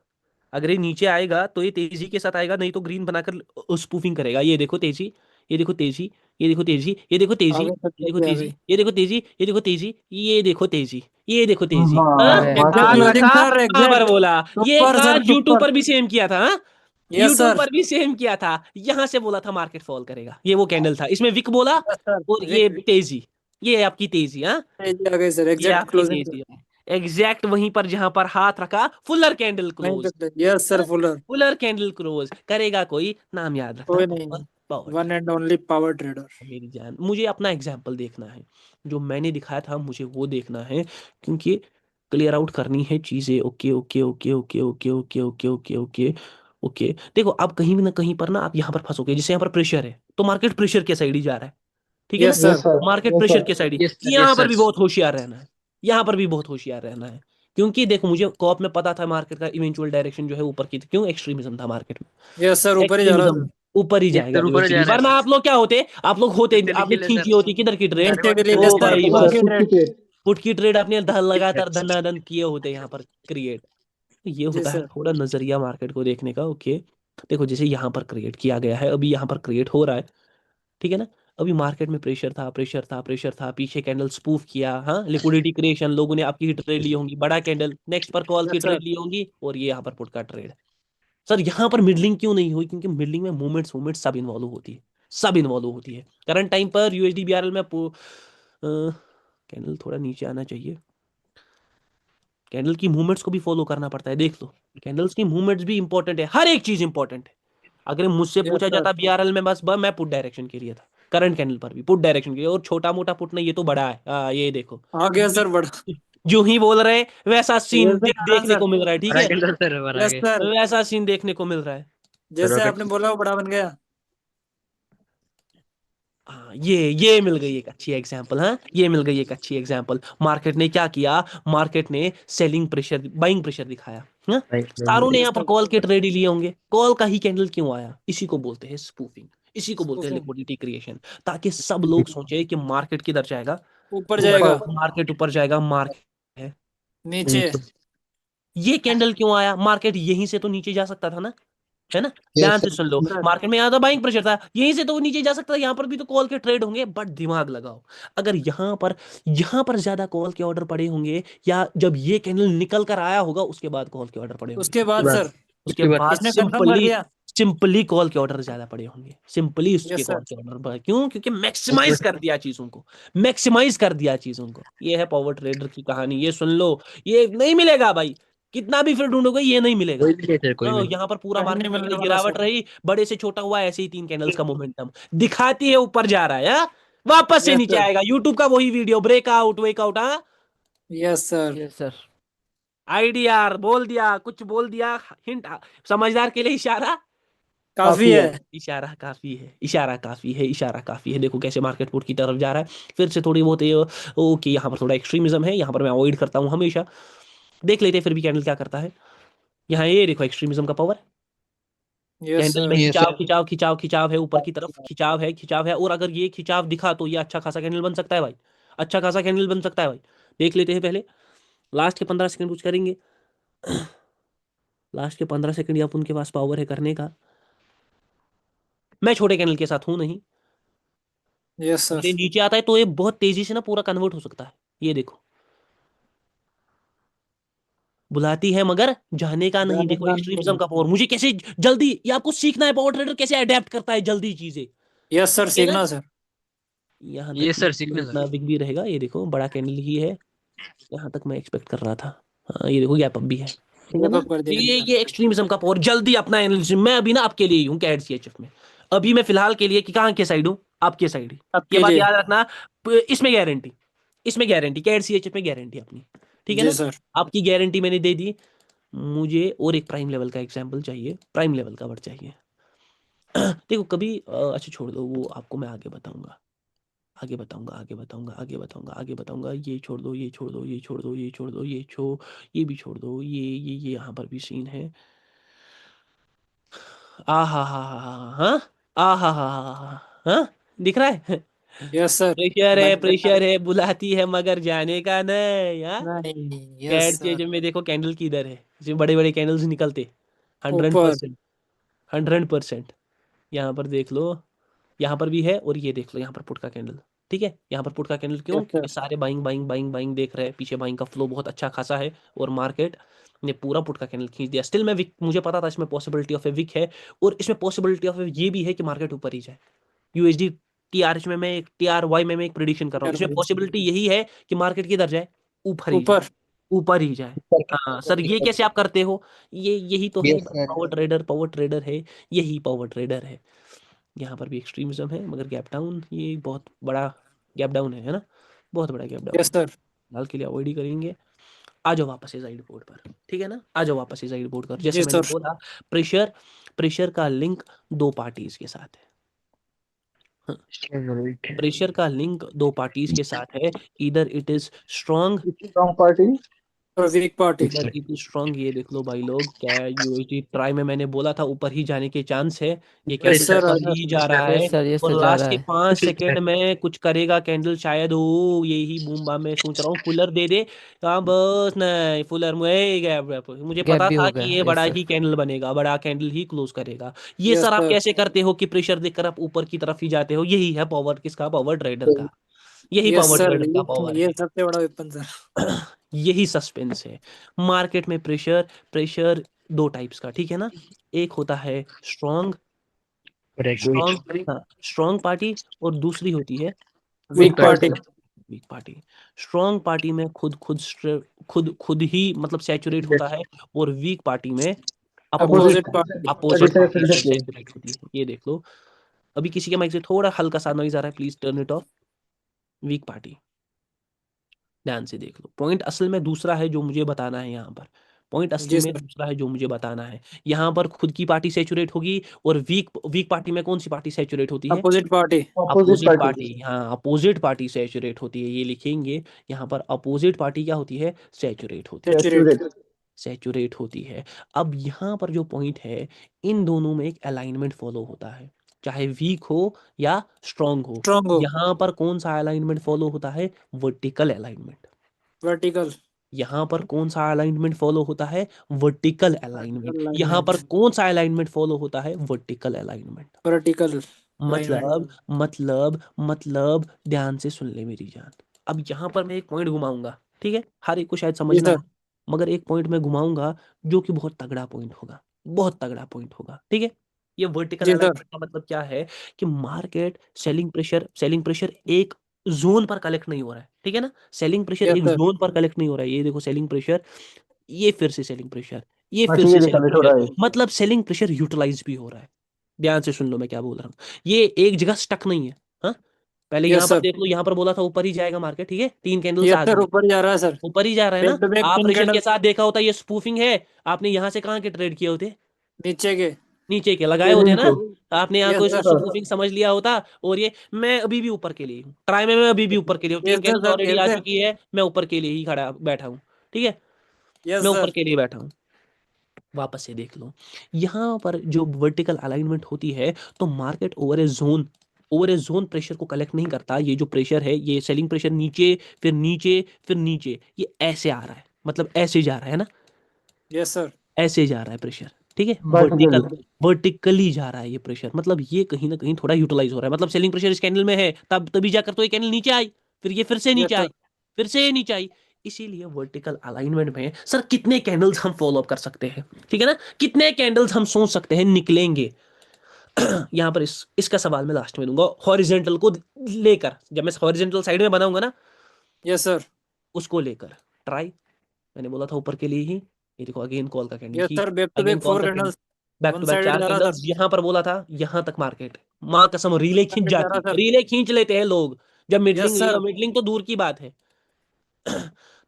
अगर ये नीचे आएगा तो ये तेजी के साथ आएगा, नहीं तो ग्रीन बनाकर स्पूफिंग करेगा। ये देखो तेजी, ये देखो तेजी, ये देखो तेजी, ये देखो तेजी, आगे तक ये देखो आ तेजी, गई। ये देखो तेजी, ये देखो तेजी, ये देखो तेजी, ये देखो तेजी। हाँ हाँ? अरे मस्त याद है। क्लोजिंग रखा, सर, कहाँ पर एग्जैक्ट। बोला, ये सुपर सर, आज यूट्यूब सुपर। पर भी सेम किया था। हाँ, यस यूट्यूब सर। पर भी सेम किया था। यहाँ से बोला था मार्केट फॉल करेगा, ये वो कैंडल था, इसमें विक बोला यस सर। और ये तेजी, ये आपकी तेजी। हाँ, तेजी आ गई सर, ये एग्जैक्ट आपकी क्लोजिंग। तेजी है। एग्जैक्ट वहीं पर जहां पर हाथ रखा, फुलर कैंडल नहीं क्लोज। तो yes sir, Fuller. Fuller candle close करेगा कोई, नाम याद रखना, कोई नहीं, power one and only power trader. मेरी जान। मुझे अपना एग्जाम्पल देखना है, जो मैंने दिखाया था मुझे वो देखना है, क्योंकि क्लियर आउट करनी है चीजें। Okay okay okay okay okay okay okay okay okay okay. देखो अब कहीं भी ना कहीं पर ना आप यहाँ पर फंसोगे, जैसे यहाँ पर प्रेशर है तो मार्केट प्रेशर के साइड ही जा रहा है, ठीक है ना, yes yes sir. Sir. Market yes pressure sir. के साइड ही। यस सर, यहाँ यस पर सर। भी बहुत होशियार रहना है, यहाँ पर भी बहुत होशियार रहना है, क्योंकि देखो मुझे कॉप में पता था मार्केट का इवेंचुअल डायरेक्शन जो है ऊपर की थी। क्यों? एक्सट्रीमिज्म था मार्केट में, यस सर, ऊपर ही जा रहा एक्सट्रीमिज्म सर। ऊपर ही यस जाएगा सर, ऊपर इवेंचुअली, जा रहा है वरना सर। आप लोग क्या होते, आप लोग होते, इससे आपने लिख ले खींची सर। होती किधर की ट्रेड, इंस्टेबिलिटी ओ यस सर, भाई यस पुट सर, बस की पुट की ट्रेड। ट्रेड। पुट की ट्रेड अपने लगातार धनाधन किए होते यहाँ पर क्रिएट। ये जी होता है सर। थोड़ा नजरिया मार्केट को देखने का। ओके, देखो जैसे यहाँ पर क्रिएट किया गया है, अभी यहाँ पर क्रिएट हो रहा है, ठीक है ना। अभी मार्केट में प्रेशर था, प्रेशर था, प्रेशर था, पीछे कैंडल स्पूफ किया, हाँ, लिक्विडिटी क्रिएशन, लोगों ने आपकी ट्रेड ली होंगी, बड़ा कैंडल, नेक्स्ट पर कॉल की यस सर। ट्रेड ली होंगी, और ये यहाँ पर पुट का ट्रेड। सर यहाँ पर मिडलिंग क्यों नहीं हुई? क्योंकि मिडलिंग में मूवमेंट्स मूवमेंट्स सब इन्वॉल्व होती है, सब इन्वॉल्व होती है। करंट टाइम पर यूएसडी बीआरएल में कैंडल थोड़ा नीचे आना चाहिए, कैंडल की मूवमेंट्स को भी फॉलो करना पड़ता है। देख लो, कैंडल्स की मूवमेंट्स भी इंपॉर्टेंट है, हर एक चीज इंपॉर्टेंट है। अगर मुझसे यस पूछा सर। जाता बीआरएल में, बस मैं पुट डायरेक्शन के लिए था, करंट कैंडल पर भी पुट डायरेक्शन के लिए, और छोटा मोटा पुट नहीं, ये तो बड़ा है। ये देखो, आ गया सर, बड़ा। जो ही बोल रहे वैसा सीन यस सर, आ रहा देखने सर। को मिल रहा है, ठीक बड़ा है, कैंडल सर, बड़ा यस के सर, वैसा सीन देखने को मिल रहा है। जैसे रॉकेट। आपने बोला वो बड़ा बन गया। हाँ, ये मिल गई एक अच्छी एग्जांपल। हाँ, ये मिल गई एक अच्छी एग्जांपल। मार्केट ने क्या किया, मार्केट ने सेलिंग प्रेशर, बाइंग प्रेशर दिखाया। हाँ, सारों ने यस यहाँ पर सर। कॉल के ट्रेड ही लिए होंगे, कॉल का ही कैंडल क्यों आया? इसी को बोलते हैं स्पूफिंग, इसी को बोलते हैं स्पूफिंग। लिक्विडिटी क्रिएशन, ताकि सब लोग सोचे कि मार्केट किधर जाएगा, ऊपर ऊपर। जाएगा। मार्केट ऊपर जाएगा, मार्केट है। नीचे। ये कैंडल क्यों आया? मार्केट यहीं से तो नीचे जा सकता था ना, है ना, यस ध्यान से सर। सुन लो। सर। मार्केट में यहाँ तो बाइंग प्रेशर था, यहीं से तो वो नीचे जा सकता था, यहाँ पर भी तो कॉल के ट्रेड होंगे, बट दिमाग लगाओ, अगर यहाँ पर ज्यादा कॉल के ऑर्डर पड़े होंगे, या जब ये कैंडल निकल कर आया होगा उसके बाद कॉल के ऑर्डर पड़े होंगे, उसके बाद बस सर, उसके उसके बाद बाद इसने कंफर्म कर सिंपली दिया। सिंपली कॉल के ऑर्डर ज्यादा पड़े होंगे, सिंपली उसके यस सर। कॉल के ऑर्डर। क्यों? क्योंकि मैक्सिमाइज कर दिया चीजों को, मैक्सिमाइज कर दिया चीजों को। ये है पावर ट्रेडर की कहानी, ये सुन लो। ये नहीं मिलेगा भाई, कितना भी फिर ढूंढोगे ये नहीं मिलेगा। कोई भी नहीं सर, कोई भी नहीं। यहाँ पर पूरा कहीं नहीं मार्केट में मिलने बड़ी वाला गिरावट सर। रही, बड़े से छोटा हुआ, ऐसे ही 3 कैंडल्स का मोमेंटम दिखाती है, ऊपर जा रहा है, हाँ? वापस से यस नीचे सर। आएगा। यूट्यूब का वही वीडियो, ब्रेकआउट वेकआउट। हाँ, yes sir. Yes sir. Idea बोल दिया, कुछ बोल दिया, हिंट, समझदार के लिए इशारा, काफी काफी है। है। इशारा काफी है, इशारा काफी है, इशारा काफी है। देखो कैसे मार्केट पुट की तरफ जा रहा है, फिर से थोड़ी बहुत ओके, यहाँ पर थोड़ा एक्सट्रीमिज्म है, यहाँ पर मैं अवॉइड करता हूँ हमेशा। देख लेते हैं फिर भी कैंडल क्या करता है। यहाँ ये देखो एक्सट्रीमिज्म का पावर, यस कैंडल में सर। यस खिंचाव सर। खिंचाव खिंचाव खिंचाव है, ऊपर की तरफ खिंचाव है, खिंचाव है, और अगर ये खिंचाव दिखा तो ये अच्छा खासा कैंडल बन सकता है भाई, अच्छा खासा कैंडल बन सकता है भाई। देख लेते हैं पहले, लास्ट के 15 सेकंड कुछ करेंगे। लास्ट के 15 सेकंड या उनके पास पावर है करने का। मैं छोटे कैंडल के साथ हूं नहीं, यस सर। ये नीचे आता है तो ये बहुत तेजी से ना पूरा कन्वर्ट हो सकता है। ये देखो, बुलाती है मगर जाने का नहीं। जाने देखो का एक्सट्रीमिज्म नहीं। का पावर, मुझे कैसे जल्दी, ये आपको सीखना है, पावर ट्रेडर कैसे अडेप्ट करता है जल्दी चीजें, यस सर, ठीक है ना। सीखना सर। यहाँ तक ये सर, ये सीखने इतना सर। बिग भी रहेगा, ये देखो बड़ा कैंडल ही है, यहाँ तक मैं एक्सपेक्ट कर रहा था। हाँ, ये देखो गैप अप भी है, ठीक है ये ना। कर दिया ये एक्सट्रीमिज्म का पावर, जल्दी अपना एनालिसिस। मैं अभी ना आपके लिए ही हूँ कैड सीएचएफ में, अभी मैं फिलहाल के लिए कि कहाँ के साइड हूँ, आपके साइड ही, ये आपके बात लिए। याद रखना। इसमें गारंटी, इसमें गारंटी, कैड सीएचएफ में गारंटी अपनी, ठीक है जी ना। सर। आपकी गारंटी मैंने दे दी। मुझे और एक प्राइम लेवल का एग्जाम्पल चाहिए, प्राइम लेवल का वर्ड चाहिए। देखो कभी अच्छा छोड़ दो, वो आपको मैं आगे बताऊंगा, आगे बताऊंगा, आगे बताऊंगा, आगे बताऊंगा, आगे बताऊंगा। ये छोड़ दो, ये छोड़ दो, ये छोड़ दो, ये छोड़ दो, ये भी छोड़ दो, ये यहाँ पर भी सीन है। आ हा हा हा हा हाँ, आ हा हा हा हाँ, दिख रहा है। Yes sir. प्रेशर है, बन गया। प्रेशर है, बुलाती है मगर जाने का नहीं। हाँ, नहीं। Yes CAD sir. चेज में देखो कैंडल किधर है, जिसमें बड़े बड़े कैंडल्स निकलते, हंड्रेड ऊपर। परसेंट 100%। यहाँ पर देख लो, यहाँ पर भी है, और ये देख लो यहाँ पर पुट का कैंडल, ठीक है। यहाँ पर पुट का कैंडल क्यों? Yes, क्योंकि sir. सारे बाइंग बाइंग बाइंग बाइंग देख रहे हैं, पीछे बाइंग का फ्लो बहुत अच्छा खासा है, और मार्केट ने पूरा पुट का कैंडल खींच दिया। स्टिल मैं विक, मुझे पता था इसमें पॉसिबिलिटी ऑफ ए विक है, और इसमें पॉसिबिलिटी ऑफ ये भी है कि मार्केट ऊपर ही जाए। यूएसडी टीआरएच में मैं एक टीआरवाई में मैं एक प्रिडिक्शन कर रहा हूँ, इसमें TRY. पॉसिबिलिटी यही है कि मार्केट किधर जाए, ऊपर ही जाए, ऊपर. ऊपर ही जाए। हाँ सर, ये कैसे आप करते हो? ये यही तो है, Yes, sir. पावर ट्रेडर है, यही पावर ट्रेडर है। यहाँ पर भी एक्सट्रीमिज्म है, मगर गैप डाउन, ये बहुत बड़ा गैप डाउन है ना, बहुत बड़ा गैप डाउन Yes, है, sir. फिलहाल के लिए अवॉइड ही करेंगे। आ जाओ वापस इस बोर्ड पर, ठीक है ना, आ जाओ वापस इस बोर्ड पर। जैसे Yes, मैंने sir. बोला, प्रेशर प्रेशर का लिंक दो पार्टीज के साथ है। हाँ, Right. प्रेशर का लिंक दो पार्टीज के साथ है, इधर it is strong, strong party, और वीक पार्टी. इधर इट इज स्ट्रॉन्ग। ये देख लो भाई लोग, क्या यूएसडी ट्राई में मैंने बोला था ऊपर ही जाने के चांस है, ये कैंडल Yes, sir. ऊपर ही जा रहा है, यस सर, यस और सर, जा लास्ट रहा के है। 5 सेकंड में कुछ करेगा कैंडल शायद, हो यही बूम बाम में सोच रहा हूँ फुलर दे दे। हाँ बस नहीं, फुलर मुझे मुझे गैप पता भी था हो कि गया, ये यस बड़ा सर। ही कैंडल बनेगा, बड़ा कैंडल ही क्लोज करेगा। ये Yes, सर आप sir. कैसे करते हो कि प्रेशर देखकर आप ऊपर की तरफ ही जाते हो? यही है पावर किसका? पावर ट्रेडर का, यही Yes, पावर sir. ट्रेडर का पावर ये है। सबसे बड़ा वेपन सर. यही सस्पेंस है मार्केट में। प्रेशर प्रेशर दो टाइप्स का, ठीक है ना, एक होता है स्ट्रॉन्ग Correct. स्ट्रॉन्ग हाँ, स्ट्रॉन्ग पार्टी, और दूसरी होती है weak party. Weak party. Strong party में खुद खुद ही मतलब सैचुरेट होता है, और वीक पार्टी में opposite opposite party. Opposite party से सैचुरेट होती है। ये देख लो, अभी किसी के माइक से थोड़ा हल्का सा नॉइज आ रहा है, please turn it off. Weak party, ध्यान से देख लो, पॉइंट असल में दूसरा है जो मुझे बताना है यहाँ पर। पॉइंट असली जी में सर. दूसरा है जो मुझे बताना है। यहाँ पर खुद की पार्टी सैचुरेट होगी, और वीक वीक पार्टी में कौन सी पार्टी सैचुरेट होती है? Opposite party. Opposite opposite party, party, हाँ अपोजिट पार्टी सैचुरेट होती है, ये लिखेंगे यहाँ पर। अपोजिट पार्टी क्या होती है? सैचुरेट होती है, सैचुरेट. सैचुरेट होती है। अब यहाँ पर जो पॉइंट है, इन दोनों में एक अलाइनमेंट फॉलो होता है, चाहे वीक हो या स्ट्रांग हो। स्ट्रॉन्ग हो. यहाँ पर कौन सा अलाइनमेंट फॉलो होता है? Vertical alignment. वर्टिकल. यहाँ पर कौन सा अलाइनमेंट फॉलो होता है? Vertical alignment. यहाँ अलाइनमेंट. पर कौन सा अलाइनमेंट फॉलो होता है? Vertical alignment. Vertical alignment. मतलब ध्यान से सुन ले मेरी जान। अब यहाँ पर मैं एक पॉइंट घुमाऊंगा, ठीक है, हर एक को शायद समझ जी ना सर. आए, मगर एक पॉइंट मैं घुमाऊंगा जो कि बहुत तगड़ा पॉइंट होगा, बहुत तगड़ा पॉइंट होगा, ठीक है। ये वर्टिकल जी सर. अलाइनमेंट का मतलब क्या है? कि मार्केट सेलिंग प्रेशर एक जोन पर कलेक्ट नहीं हो रहा है, ठीक है ना, सेलिंग प्रेशर यस एक सर. जोन पर कलेक्ट नहीं हो रहा है। ये देखो सेलिंग प्रेशर, ये फिर से सेलिंग प्रेशर, ये फिर से मटेरियल सेलिंग कलेक्ट हो प्रेशर, रहा है। मतलब सेलिंग प्रेशर यूटिलाइज भी हो रहा है। ध्यान से सुन लो मैं क्या बोल रहा हूँ, ये एक जगह स्टक नहीं है। हाँ, पहले यहाँ यस पर सर. देख लो, यहाँ पर बोला था ऊपर ही जाएगा मार्केट, ठीक है, 3 कैंडल्स यस आ सर. गई, ऊपर जा रहा है सर. ऊपर ही जा रहा है बैक ना। टू बैक आप 3 प्रेशर कैंडल. के साथ देखा होता ये स्पूफिंग है, आपने यहाँ से कहाँ के ट्रेड किए होते? नीचे के. नीचे के लगाए होते ट्रेडिंग ना, से, आपने यहाँ यस कोई सर. स्पूफिंग समझ लिया होता। और ये मैं अभी भी ऊपर के लिए हूँ, ट्राई में मैं अभी भी ऊपर के लिए हूँ, yes 3 sir. Candles sir already खेल आ से. चुकी है, मैं ऊपर के लिए ही खड़ा बैठा हूँ, ठीक है, यस मैं ऊपर सर. के लिए बैठा हूँ। वापस से देख लो, यहाँ पर जो वर्टिकल अलाइनमेंट होती है, तो मार्केट ओवर ए जोन प्रेशर को कलेक्ट नहीं करता। ये जो प्रेशर है, ये सेलिंग प्रेशर नीचे, फिर नीचे, फिर नीचे, ये ऐसे आ रहा है, मतलब ऐसे जा रहा है ना, यस सर. ऐसे जा रहा है प्रेशर, ठीक है, वर्टिकल, वर्टिकली जा रहा है ये प्रेशर, मतलब ये कहीं ना कहीं थोड़ा यूटिलाइज हो रहा है, मतलब सेलिंग प्रेशर इस कैंडल में है, तब तभी जाकर तो ये कैंडल नीचे आई, फिर ये फिर से यस नीचे सर. आई, फिर से ये नीचे आई। इसीलिए वर्टिकल अलाइनमेंट में सर कितने कैंडल्स हम फॉलो अप कर सकते हैं, ठीक है ना, कितने कैंडल्स हम सोच सकते हैं निकलेंगे। यहाँ पर इसका सवाल मैं लास्ट में दूंगा, हॉरिजेंटल को लेकर, जब मैं हॉरिजेंटल साइड में बनाऊंगा ना, यस सर. उसको लेकर। ट्राई मैंने बोला था ऊपर के लिए ही, ये देखो अगेन कॉल का कैंडल यस ही, sir. Back to again back call 4 का candle, candles. Back one to back sided 4 जा रहा कैंडल्स। सर. यहाँ पर बोला था, यहाँ तक मार्केट, माँ कसम रीले खींच साइडेड जा जाती, रहा सर. रीले खींच लेते हैं लोग जब मिडलिंग, यस ये सर. मिडलिंग तो दूर की बात है।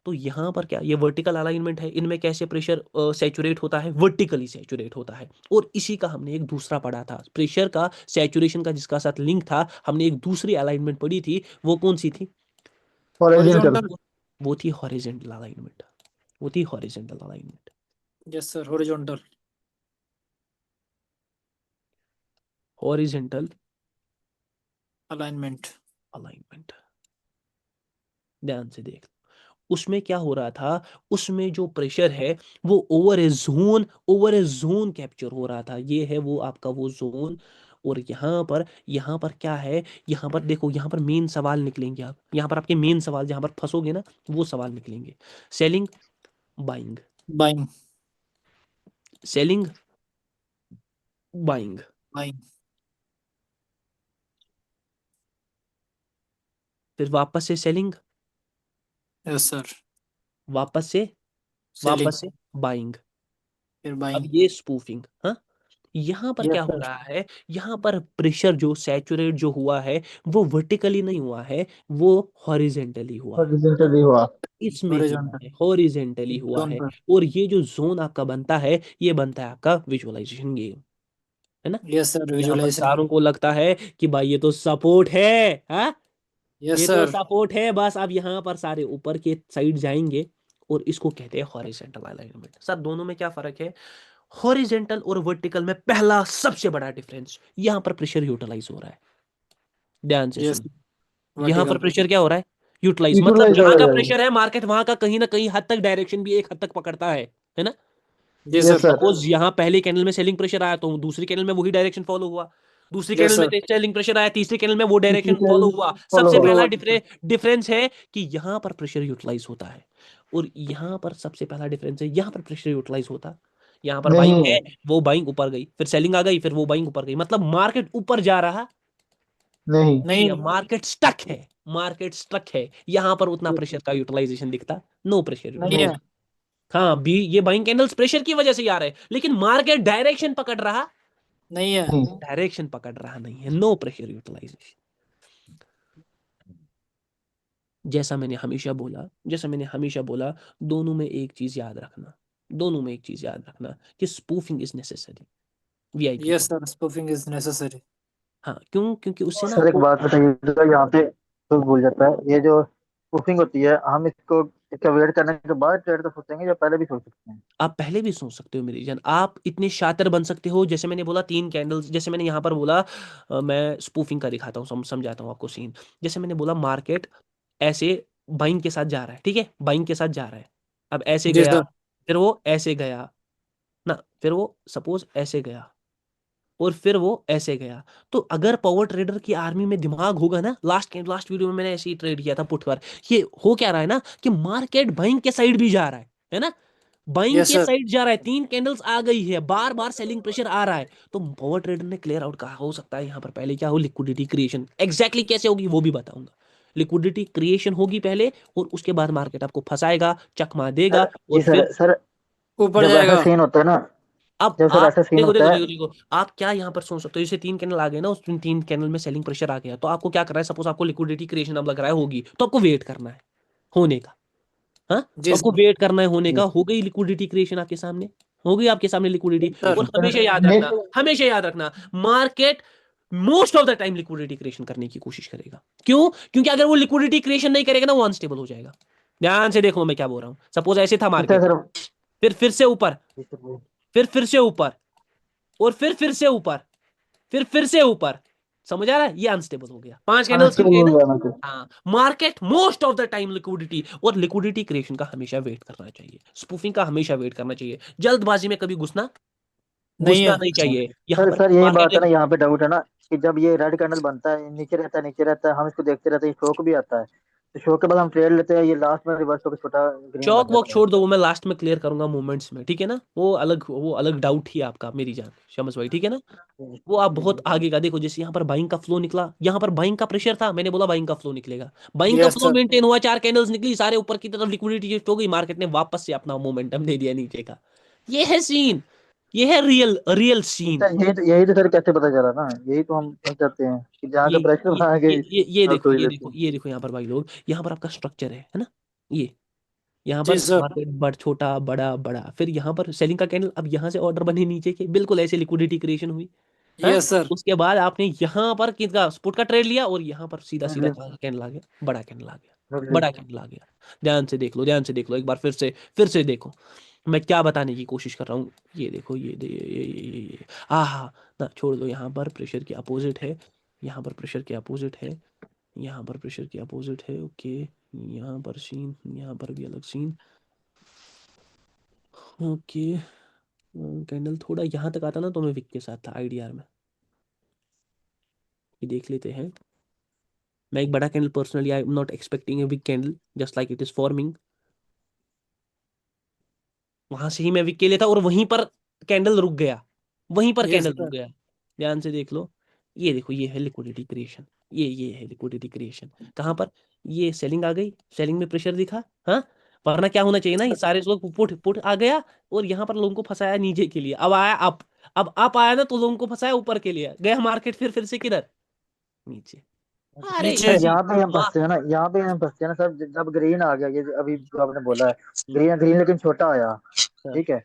तो यहाँ पर क्या, ये वर्टिकल अलाइनमेंट है, इनमें कैसे प्रेशर सैचुरेट होता है? वर्टिकली सैचुरेट होता है। और इसी का हमने एक दूसरा पढ़ा था, प्रेशर का सैचुरेशन का जिसका साथ लिंक था, हमने एक दूसरी अलाइनमेंट पढ़ी थी, वो कौन सी थी? Horizontal, horizontal. वो थी हॉरिजेंटल अलाइनमेंट, वो थी horizontal alignment. Yes sir. Horizontal horizontal alignment. Alignment, ध्यान से देख, उसमें क्या हो रहा था, उसमें जो प्रेशर है वो ओवर ए जोन कैप्चर हो रहा था। ये है वो आपका वो जोन, और यहाँ पर क्या है, यहाँ पर देखो, यहाँ पर मेन सवाल निकलेंगे। आप यहाँ पर आपके मेन सवाल जहाँ पर फंसोगे ना, वो सवाल निकलेंगे। Selling, buying, buying selling, buying, buying फिर वापस से सेलिंग, यस सर वापस से सेलिंग बाइंग। फिर अब बाइंग ये स्पूफिंग। हाँ, यहाँ पर यस क्या हो सर रहा है, यहाँ पर प्रेशर जो सैचुरेट जो हुआ है वो वर्टिकली नहीं हुआ है, वो हॉरिजेंटली हुआ है। हॉरिजॉन्टली हुआ। इसमें हुआ हॉरिजॉन्टल है, हॉरिजेंटली हुआ जोन है। पर और ये जो जोन आपका बनता है, ये बनता है आपका विजुअलाइजेशन गेम, है ना। यस सर यहाँ पर विजुअलाइजेशन चारों को लगता है कि भाई ये तो सपोर्ट है। हाँ, यस ये तो सर सपोर्ट है बस। अब यहाँ पर सारे ऊपर के साइड जाएंगे और इसको कहते हैं हॉरिजेंटल अलाइनमेंट। सर दोनों में क्या फर्क है? हॉरिजेंटल और वर्टिकल में पहला सबसे बड़ा डिफरेंस, यहाँ पर प्रेशर यूटिलाइज हो रहा है। ध्यान से यस सुन, यहाँ पर वर्टिकल प्रेशर क्या हो रहा है? यूटिलाइज। मतलब यूटिलाइज हो जहां का रहा है। प्रेशर है मार्केट, वहां का कहीं ना कहीं हद तक डायरेक्शन भी एक हद तक पकड़ता है ना। जी यस सर सर। सपोज यहाँ पहले कैनल में सेलिंग प्रेशर आया तो दूसरी कैनल में वही डायरेक्शन फॉलो हुआ, दूसरी यस कैनल में सर सेलिंग प्रेशर आया, तीसरी कैनल में वो डायरेक्शन फॉलो हुआ। फॉलो सबसे हुआ। पहला डिफरेंस है कि यहाँ पर प्रेशर यूटिलाइज होता है, और यहाँ पर सबसे पहला डिफरेंस है, यहाँ पर प्रेशर यूटिलाइज होता। यहाँ पर बाइंग नहीं है, है। वो बाइंग ऊपर गई, फिर सेलिंग आ गई, फिर वो बाइंग ऊपर गई। मतलब मार्केट ऊपर जा रहा नहीं। नहीं है, नहीं मार्केट स्टक है, मार्केट स्टक है। यहाँ पर उतना प्रेशर का यूटिलाइजेशन दिखता, नो प्रेशर नहीं नहीं। है हाँ भी, ये बाइंग कैंडल्स प्रेशर की वजह से ही आ रहे हैं, लेकिन मार्केट डायरेक्शन पकड़ रहा, नहीं है नहीं। डायरेक्शन पकड़ रहा नहीं है, नो प्रेशर यूटिलाइजेशन। जैसा मैंने हमेशा बोला, दोनों में एक चीज याद रखना, दोनों में एक चीज याद रखना कि spoofing is necessary, VIP yes point. Sir spoofing is necessary हाँ, क्यों? क्योंकि उससे ना सर एक बात बताइए, जो यहाँ पे तो भूल जाता है, ये जो प्रूफिंग होती है, हम इसको इसका वेट करने के बाद ट्रेड कर सोचेंगे या पहले भी सोच सकते हैं? आप पहले भी सोच सकते हो मेरी जान, आप इतने शातिर बन सकते हो। जैसे मैंने बोला 3 कैंडल्स, जैसे मैंने यहाँ पर बोला, मैं स्पूफिंग का दिखाता हूँ, समझाता हूँ आपको सीन। जैसे मैंने बोला मार्केट ऐसे बाइंग के साथ जा रहा है, ठीक है, बाइंग के साथ जा रहा है। अब ऐसे जी गया, सर फिर वो ऐसे गया ना, फिर वो सपोज ऐसे गया, और फिर वो ऐसे गया। तो अगर पावर ट्रेडर की आर्मी में दिमाग होगा ना, लास्ट वीडियो में मैंने ऐसे ही ट्रेड किया था पुट पर, ये हो क्या रहा है ना कि मार्केट बाइंग के साइड भी जा रहा है ना, बाइंग यस के सर साइड जा रहा है। 3 कैंडल्स आ गई है, बार बार सेलिंग प्रेशर आ रहा है, तो पावर ट्रेडर ने क्लियर आउट कहा। हो सकता है यहाँ पर पहले क्या हो, लिक्विडिटी क्रिएशन। एग्जैक्टली कैसे होगी वो भी बताऊंगा। लिक्विडिटी क्रिएशन होगी पहले, और उसके बाद मार्केट आपको फंसाएगा, चकमा देगा, और जी फिर सर। सर ऊपर जब ऐसा जाएगा सीन होता है ना, अब जब सर आप ऐसा सीन देखो होता देखो है। देखो देखो, आप क्या यहाँ पर सोच सकते हो, जैसे 3 कैंडल आ गए ना, उस 3 कैंडल में सेलिंग प्रेशर आ गया, तो आपको क्या करना है? सपोज आपको लिक्विडिटी क्रिएशन अब लग रहा है होगी, तो आपको वेट करना है होने का। हाँ, तो जी आपको सर वेट करना है होने का। जी हो गई लिक्विडिटी क्रिएशन आपके सामने, हो गई आपके सामने लिक्विडिटी। सर और हमेशा याद रखना, हमेशा याद रखना, market most of the time liquidity creation करने की कोशिश करेगा। क्यों? क्योंकि अगर वो लिक्विडिटी क्रिएशन नहीं करेगा ना, वो अनस्टेबल हो जाएगा। ध्यान से देखो मैं क्या बोल रहा हूँ। सपोज ऐसे था ठीक है मार्केट, सर। फिर से ऊपर, जी सर। फिर से ऊपर, और फिर से ऊपर, फिर से ऊपर। समझ आ रहा है? ये अनस्टेबल हो गया। 5 कैंडल्स टूट अनस्टेबल गए हो ना। गया मैं तो। हाँ, market most of the time liquidity, और लिक्विडिटी क्रिएशन का हमेशा वेट करना चाहिए, स्पूफिंग का हमेशा वेट करना चाहिए। जल्दबाजी में कभी घुसना नहीं घुसना है नहीं चाहिए यहाँ सर पर। सर यही बात है मार्केट ना, यहाँ पे डाउट है ना कि जब ये रेड कैंडल बनता है, नीचे रहता है, नीचे रहता है, हम इसको देखते रहते हैं, शौक भी आता है, तो शौक के बाद हम ट्रेड लेते हैं, ये लास्ट में रिवर्स होकर छोटा ग्रीन चौक बन वॉक जाता है। छोड़ दो, वो मैं लास्ट में क्लियर करूंगा मूवमेंट्स में, ठीक है ना। वो अलग डाउट ही है आपका मेरी जान, शमस भाई, ठीक है ना। वो आप बहुत आगे का देखो। जैसे यहाँ पर बाइंग का फ्लो निकला, यहाँ पर बाइंग का प्रेशर था, मैंने बोला बाइंग का फ्लो निकलेगा, बाइंग का यस फ्लो सर मेंटेन हुआ, 4 कैंडल्स निकली, सारे ऊपर की तरफ लिक्विडिटी शिफ्ट हो गई, मार्केट ने वापस से अपना मोमेंटम दे दिया नीचे का। ये है सीन, ये है रियल रियल सीन। सर यही तो सर कैसे पता चला ना, यही तो हम समझ जाते हैं कि जहाँ ये का प्रेशर ये वहाँ ये के ये हम देखो, सोच लेते हैं। ये देखो यहाँ पर भाई लोग, यहाँ पर आपका स्ट्रक्चर है ना। ये यहाँ जी पर सर मार्केट बड़ छोटा बड़ा बड़ा, फिर यहाँ पर सेलिंग का कैंडल, अब यहाँ से ऑर्डर बने नीचे के, बिल्कुल ऐसे लिक्विडिटी क्रिएशन हुई। हाँ, यस सर उसके बाद आपने यहाँ पर किसका पुट का ट्रेड लिया, और यहाँ पर सीधा सीधा हाँ कैंडल आ गया, बड़ा कैंडल आ गया, जी। बड़ा कैंडल आ गया। ध्यान से देख लो, ध्यान से देख लो एक बार, फिर से देखो मैं क्या बताने की कोशिश कर रहा हूँ। ये देखो, ये हाँ, ना छोड़ दो। यहाँ पर प्रेशर के अपोजिट है, यहाँ पर प्रेशर के अपोजिट है, यहाँ पर प्रेशर के अपोजिट है। ओके, यहाँ पर सीन, यहाँ पर भी अलग सीन। ओके, कैंडल थोड़ा यहाँ तक आता ना तो मैं विक के साथ था आईडीआर में। ये देख लेते हैं। मैं एक बड़ा candle personally I am not expecting a big candle just like it is forming. वहां से ही मैं विक के लिए था और वहीं पर कैंडल रुक गया, वहीं पर Yes, कैंडल sir. रुक गया। ध्यान से देख लो, ये देखो, ये है लिक्विडिटी क्रिएशन, ये है लिक्विडिटी क्रिएशन। कहाँ पर? ये सेलिंग आ गई, सेलिंग में प्रेशर दिखा, हाँ, वरना क्या होना चाहिए ना, ये सारे लोग पुट पुट आ गया और यहाँ पर लोगों को फंसाया नीचे के लिए, अब आया अप, अब अप आया ना तो लोगों को फंसाया ऊपर के लिए, गया मार्केट फिर से किधर? नीचे। अरे नीचे। सर easy, यहाँ पे हम हाँ, फंसते हैं ना, यहाँ पे हम फंसते हैं ना सर, जब ग्रीन आ गया, ये अभी जो आपने बोला है, ग्रीन ग्रीन लेकिन छोटा आया, ठीक है,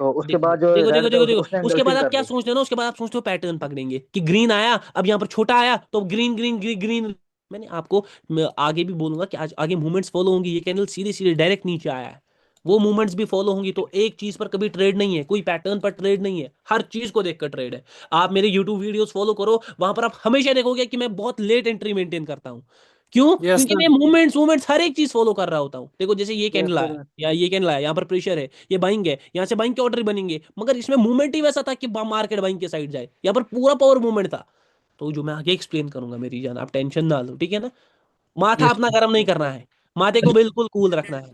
तो उसके देखो बाद जो देखो देखो रेड था देखो देखो उसने उसके बाद एंगल्फिंग आप कर क्या ली। सोचते हो ना, उसके बाद आप सोचते हो पैटर्न पकड़ेंगे कि ग्रीन आया, अब यहाँ पर छोटा आया तो ग्रीन ग्रीन ग्रीन ग्रीन। मैंने आपको, मैं आगे भी बोलूंगा कि आज आगे मूवमेंट्स फॉलो होंगी, ये कैंडल सीधे सीधे डायरेक्ट नीचे आया है, वो मूवमेंट्स भी फॉलो होंगी। तो एक चीज पर कभी ट्रेड नहीं है, कोई पैटर्न पर ट्रेड नहीं है, हर चीज को देखकर ट्रेड है। आप मेरे यूट्यूब वीडियोस फॉलो करो, वहां पर आप हमेशा देखोगे कि मैं बहुत लेट एंट्री मेंटेन करता हूँ। क्यों? Yes, क्योंकि sir. मैं मूवमेंट्स मूवमेंट्स हर एक चीज फॉलो कर रहा होता हूँ। देखो जैसे ये यस कैंडल आया, सर। या ये कैंडल आया, यहाँ पर प्रेशर है, ये बाइंग है, यहाँ से बाइंग के ऑर्डर बनेंगे, मगर इसमें मूवमेंट ही वैसा था कि मार्केट बाइंग के साइड जाए, यहाँ पर पूरा पावर मूवमेंट था। तो जो मैं आगे एक्सप्लेन करूंगा मेरी जान, आप टेंशन ना लो, ठीक है ना। माथा यस अपना गर्म नहीं करना है, माथे को बिल्कुल कूल रखना है।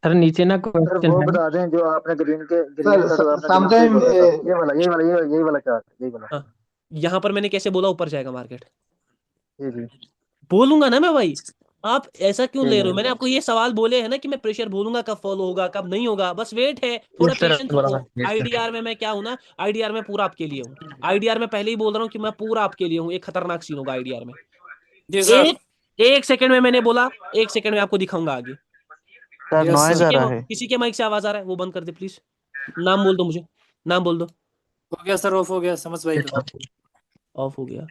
सर, नीचे ना सर क्वेश्चन वो है। बता दें जो आपने ग्रीन के ग्रीन सर का जो आपने ग्रीन के समटाइम बोला था, ये वाला यही वाला यही वाला चार्ट, यही वाला। हाँ, यहाँ पर मैंने कैसे बोला ऊपर जाएगा मार्केट? जी जी बोलूंगा ना मैं भाई, आप ऐसा क्यों जी ले रहे हो? जी। मैंने आपको ये सवाल बोले हैं ना कि मैं प्रेशर बोलूंगा कब फॉलो होगा कब नहीं होगा, बस वेट है, थोड़ा यस सर, पेशेंस रखो। आईडीआर में मैं क्या हूं ना, आईडीआर में पूरा आपके लिए हूँ। आईडीआर में पहले ही बोल रहा हूँ कि मैं पूरा आपके लिए हूँ, एक खतरनाक सीन होगा आईडीआर में। जी सर। एक एक सेकंड में मैंने बोला, एक सेकंड में आपको दिखाऊंगा आगे। Sir Yes, noise sir. आ किसी रहा के है। किसी के माइक से आवाज आ रहा है, वो बंद कर दे प्लीज। नाम बोल दो मुझे, नाम बोल दो। हो गया सर, ऑफ हो गया, समझ भाई का। ऑफ हो गया,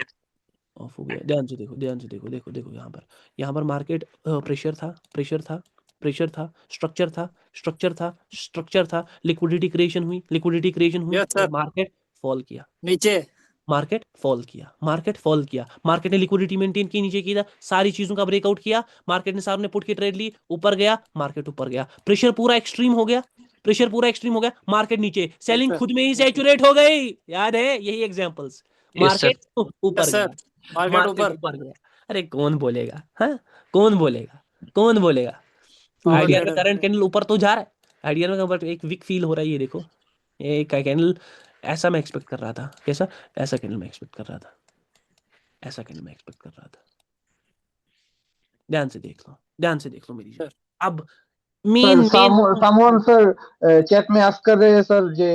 ऑफ हो गया। ध्यान से देखो, ध्यान से देखो, देखो देखो यहाँ पर मार्केट प्रेशर था, प्रेशर था, प्रेशर था, स्ट्रक्चर था, स्ट्रक्चर था, स्ट्रक्चर था, लिक्विडिटी क्रिएशन हुई, लिक्विडिटी क्रिएशन हुई Yes, और sir. मार्केट फॉल किया, नीचे। मार्केट फॉल किया, मार्केट फॉल किया। मार्केट ने लिक्विडिटी मेंटेन की, नीचे किया, सारी चीजों का ब्रेकआउट किया, मार्केट ने सामने पुट की ट्रेड ली, ऊपर गया, मार्केट ऊपर गया, प्रेशर पूरा एक्सट्रीम हो गया, प्रेशर पूरा एक्सट्रीम हो गया, मार्केट नीचे, सेलिंग sir. खुद में ही सैचुरेट हो गई। याद है यही एग्जांपल्स? मार्केट ऊपर Yes, sir. गया, मार्केट मार्केट ऊपर। ऊपर गया। अरे कौन बोलेगा, हाँ, कौन बोलेगा, कौन बोलेगा? पावर आईडीआर में ट्रेडर। करंट कैंडल ऊपर तो जा रहा है, आईडीआर में ऊपर एक वीक फील हो रहा है, ये देखो, ये कैंडल ऐसा मैं एक्सपेक्ट कर रहा था, कैसा? ऐसा कैंडल मैं एक्सपेक्ट कर रहा था, ऐसा कैंडल मैं एक्सपेक्ट कर रहा था। ध्यान से देख लो, ध्यान से देख लो मेरी जान। अब main sir main someone sir chat में आस्क कर रहे हैं सर, जे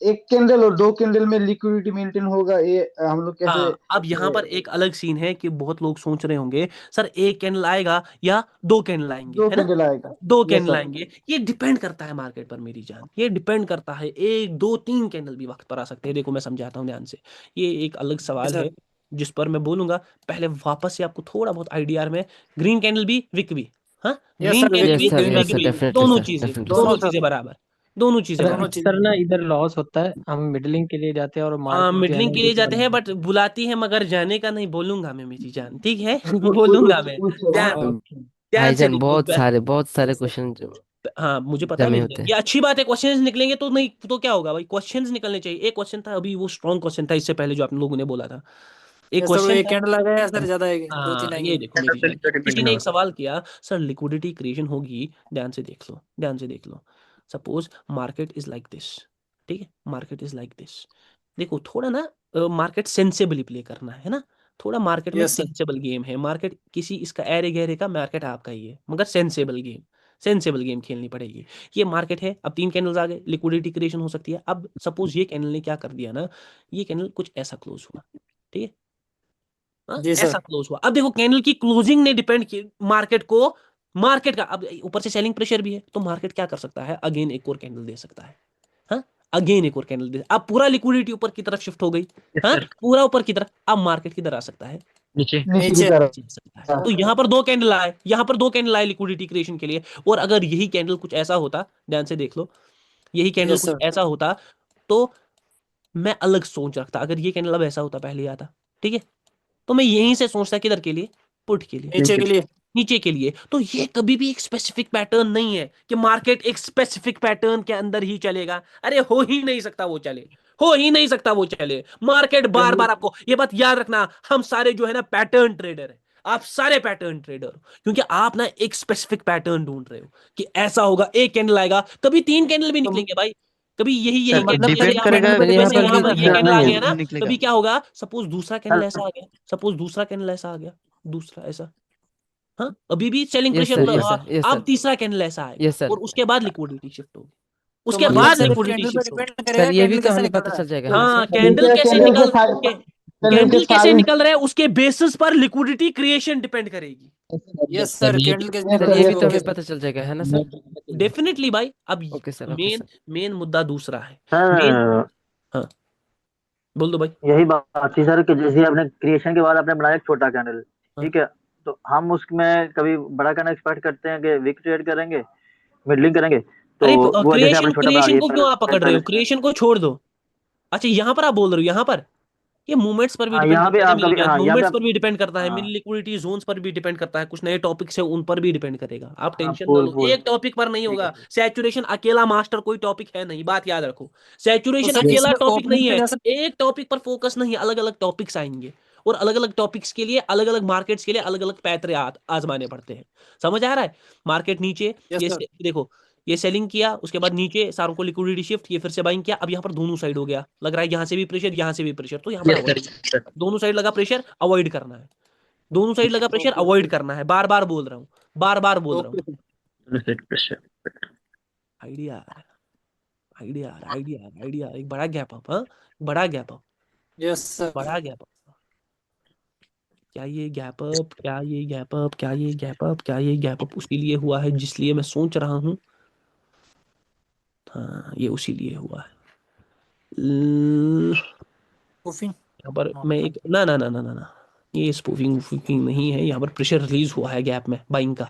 एक कैंडल और दो कैंडल में लिक्विडिटी मेंटेन होगा, ये हम लोग कैसे? हाँ, अब यहाँ पर एक अलग सीन है कि बहुत लोग सोच रहे होंगे सर एक कैंडल आएगा या दो कैंडल आएंगे, दो है ना? कैंडल आएगा। दो यस कैंडल सर। आएंगे, ये डिपेंड करता है मार्केट पर मेरी जान, ये डिपेंड करता है, एक दो तीन कैंडल भी वक्त पर आ सकते हैं। देखो मैं समझाता हूँ ध्यान से, ये एक अलग सवाल सर। है जिस पर मैं बोलूंगा। पहले वापस से आपको थोड़ा बहुत आईडीआर में ग्रीन कैंडल भी विक भी, हाँ, Yes, green sir. Candle Wick भी भी, green विक yes sir, भी, definitely दोनों sir, चीजें, definitely दोनों दोनों sir. चीजें सर। बराबर, दोनों चीजें सर दोनों बराबर। चीज। सर ना इधर लॉस होता है, हम मिडलिंग के लिए जाते हैं और हाँ, मार्केट जो है ना मिडलिंग के लिए इधर जाते हैं, बट बुलाती है मगर जाने का नहीं बोलूंगा मैं मेरी जान, ठीक है? बोलूंगा मैं। ध्यान Okay. ध्यान से भाईजान देखो, बहुत सारे Yes, sir. क्वेश्चन हाँ मुझे पता है जमे मेरी होते जान, हैं। ये अच्छी बात है, क्वेश्चंस निकलेंगे तो नहीं तो क्या होगा भाई, क्वेश्चंस निकलने चाहिए। एक क्वेश्चन था अभी, वो स्ट्रॉन्ग क्वेश्चन था इससे पहले जो आप लोगों ने बोला था, एक Yes, sir. वो क्वेश्चन एक था। कैंडल आ गया या सर ज्यादा आएंगे, दो तीन हाँ आएंगे? ये देखो मेरी जान, किसी ने एक सवाल किया सर लिक्विडिटी क्रिएशन होगी, ध्यान से देख लो, ध्यान से देख लो। Suppose market is like this, ठीक है, मार्केट इज लाइक दिस। देखो थोड़ा ना मार्केट सेंसेबली प्ले करना है ना, थोड़ा मार्केट में एक Yes, sir. सेंसेबल गेम है, मार्केट किसी इसका एरे गहरे का, मार्केट आपका ही है, मगर सेंसेबल गेम, सेंसेबल गेम खेलनी पड़ेगी। ये मार्केट है, अब तीन कैंडल्स आ गए, लिक्विडिटी क्रिएशन हो सकती है। अब सपोज ये कैंडल ने क्या कर दिया ना, ये कैंडल कुछ ऐसा क्लोज हुआ, ठीक है, हाँ, जी ऐसा सर। क्लोज हुआ। अब देखो कैंडल की क्लोजिंग ने डिपेंड की मार्केट को, मार्केट का अब ऊपर से सेलिंग प्रेशर भी है, तो मार्केट क्या कर सकता है, अगेन एक और कैंडल दे सकता है, हाँ, अगेन एक और कैंडल दे। अब पूरा लिक्विडिटी ऊपर की तरफ शिफ्ट हो गई, हाँ, पूरा ऊपर की तरफ। अब मार्केट किधर आ सकता है, नीचे। नीचे की नीचे। तरफ। नीचे आ सकता है। तो यहाँ पर दो कैंडल आए, यहाँ पर दो कैंडल आए लिक्विडिटी क्रिएशन के लिए। और अगर यही कैंडल कुछ ऐसा होता, ध्यान से देख लो, यही कैंडल Yes, कुछ sir. ऐसा होता तो मैं अलग सोच रखता। अगर ये कैंडल अब ऐसा होता पहले ही आता, ठीक है, तो मैं यहीं से सोचता किधर के लिए, पुट के लिए, नीचे के लिए। नीचे के लिए। तो ये कभी भी एक स्पेसिफिक पैटर्न नहीं है कि मार्केट एक स्पेसिफिक पैटर्न के अंदर ही चलेगा, अरे हो ही नहीं सकता वो चले। हो ही नहीं सकता वो चले। मार्केट बार बार आपको ये बात याद रखना, हम सारे जो है ना पैटर्न ट्रेडर है, आप सारे पैटर्न ट्रेडर हो, क्योंकि आप ना एक स्पेसिफिक पैटर्न ढूंढ रहे हो कि ऐसा होगा, एक कैंडल आएगा, कभी 3 कैंडल भी निकलेंगे भाई, कभी यही सर कैंडल जैसे डिपेंड यहाँ पर, करेगा सर यहाँ जैसे पर यहाँ भी पर ये कैंडल आ गया ना, निकलेगा। कभी क्या होगा, सपोज दूसरा कैंडल ऐसा आ गया, सपोज दूसरा कैंडल ऐसा आ गया, दूसरा ऐसा, हाँ अभी भी selling yes pressure sir, yes sir, yes अब सर, तीसरा कैंडल ऐसा आएगा, यस सर, और उसके बाद लिक्विडिटी शिफ्ट होगी, तो उसके मतलब बाद सर, सिर्फ लिक्विडिटी कैंडल पे शिफ्ट होगी। डिपेंड सर करेगा ये भी कैंडल तो कैसा हमें निकल पता रहा चल है। जाएगा है ना हाँ सर। कैंडल कैसे कैंडल निकल के कैंडल कैसे साइज निकल रहा है उसके बेसिस पर लिक्विडिटी क्रिएशन डिपेंड करेगी। यस सर, कैंडल कैसे यस निकल सर रहा ये है भी तो ओके हमें सर। पता चल जाएगा है ना सर। डेफिनेटली भाई। अब okay sir, okay main sir. Main मुद्दा दूसरा है। मेन, सर हाँ बोल दो भाई। यही बात थी सर कि जैसे आपने क्रिएशन के बाद आपने बनाया एक छोटा कैंडल, हाँ। ठीक है, तो हम उसमें कभी बड़ा कैंडल एक्सपेक्ट करते हैं कि वीक ट्रेड करेंगे, मिडलिंग करेंगे, तो अरे वो जैसे क्रिएशन आपने छोटा बना क्रिएशन दिया को क्यों आप पहले पकड़ रहे पहले हो, से। क्रिएशन को छोड़ दो। अच्छा यहाँ पर आप बोल रहे हो, यहाँ पर ये मूवमेंट्स पर भी हाँ डिपेंड यहाँ पे करता है आप मेरे कभी, ज्ञान, हाँ यहाँ पे मूवमेंट्स आप, पर भी डिपेंड करता है, मिनी हाँ लिक्विडिटी जोन्स पर भी डिपेंड करता है, कुछ नए टॉपिक्स है उन पर भी डिपेंड करेगा, आप हाँ टेंशन ना फुल लो, फुल एक टॉपिक पर नहीं ठीक होगा। है। सैचुरेशन अकेला मास्टर कोई टॉपिक है नहीं, बात याद रखो। तो सैचुरेशन सर अकेला इसमें टॉपिक ओपनिंग नहीं पे है, जा सकते एक टॉपिक पर फोकस नहीं, अलग अलग टॉपिक्स आएंगे, और अलग अलग टॉपिक्स के लिए अलग अलग मार्केट्स के लिए अलग अलग पैतरे आजमाने पड़ते हैं। समझ आ रहा है। मार्केट नीचे, यस ये सर। देखो, ये सेलिंग किया, उसके बाद नीचे सारों को लिक्विडिटी शिफ्ट, ये फिर से बाइंग किया, अब यहाँ पर दोनों साइड हो गया, लग रहा है यहाँ से भी प्रेशर यहाँ से भी प्रेशर, तो यहाँ पर avoid, दोनों साइड लगा प्रेशर, अवॉइड करना है, दोनों साइड लगा प्रेशर ओके अवॉइड करना है, बार बार बोल रहा हूँ, बार बार बोल रहा हूँ। Okay sir. Idea idea idea idea, एक बड़ा गैप अप, हाँ बड़ा गैप अप, यस सर। बड़ा गैप अप। क्या ये गैप अप, क्या ये गैप अप, क्या ये गैप अप, क्या ये गैप अप उसके लिए हुआ है जिसलिए मैं सोच रहा हूँ, हाँ ये उसी लिए हुआ है। ओपिंग यहाँ पर मैं एक ना ना ना ना ना ना, ये स्पूफिंग वूफिंग नहीं है, यहाँ पर प्रेशर रिलीज हुआ है गैप में बाइंग का,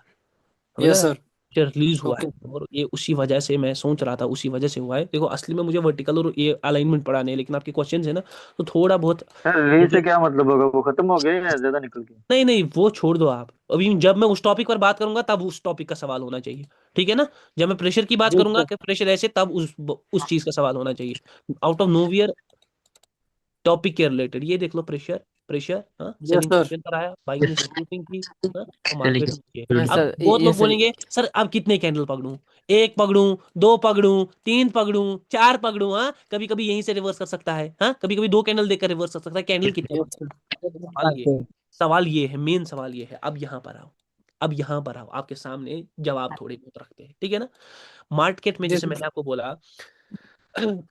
समझ यस रहा है, सर। प्रेशर रिलीज हुआ ओके है, और ये उसी वजह से मैं सोच रहा था, उसी वजह से हुआ है। देखो असली में मुझे वर्टिकल और ये अलाइनमेंट पढ़ाने हैं, लेकिन आपके क्वेश्चन है ना, तो थोड़ा बहुत सर रे मुझे, से क्या मतलब होगा, वो खत्म हो गया या ज्यादा निकल गया। नहीं नहीं वो छोड़ दो आप, अभी जब मैं उस टॉपिक पर बात करूंगा तब उस टॉपिक का सवाल होना चाहिए, ठीक है ना। जब मैं प्रेशर की बात यस करूंगा सर। कि प्रेशर ऐसे, तब उस चीज का सवाल होना चाहिए। आउट ऑफ नोवियर टॉपिक के रिलेटेड ये देख लो, प्रेशर प्रेशर, हाँ यस सेलिंग सर। पर आया, बाइंग ने स्पूफिंग की, हाँ तो मार्केट नीचे। हाँ अब सर, बहुत ये लोग सर, बोलेंगे सर अब कितने कैंडल पकड़ूं, एक पकड़ूं, दो पकड़ूं, तीन पकड़ूं, चार पकड़ूं, हाँ कभी कभी यहीं से रिवर्स कर सकता है, हाँ कभी कभी 2 कैंडल देकर रिवर्स कर सकता है, कैंडल कितने यस पकड़ूं? सर। सवाल ये है, मेन सवाल ये है। अब यहाँ पर आओ, अब यहाँ पर आओ, आपके सामने जवाब थोड़े बहुत रखते हैं, ठीक है ना। मार्केट में यस जैसे मैंने आपको बोला,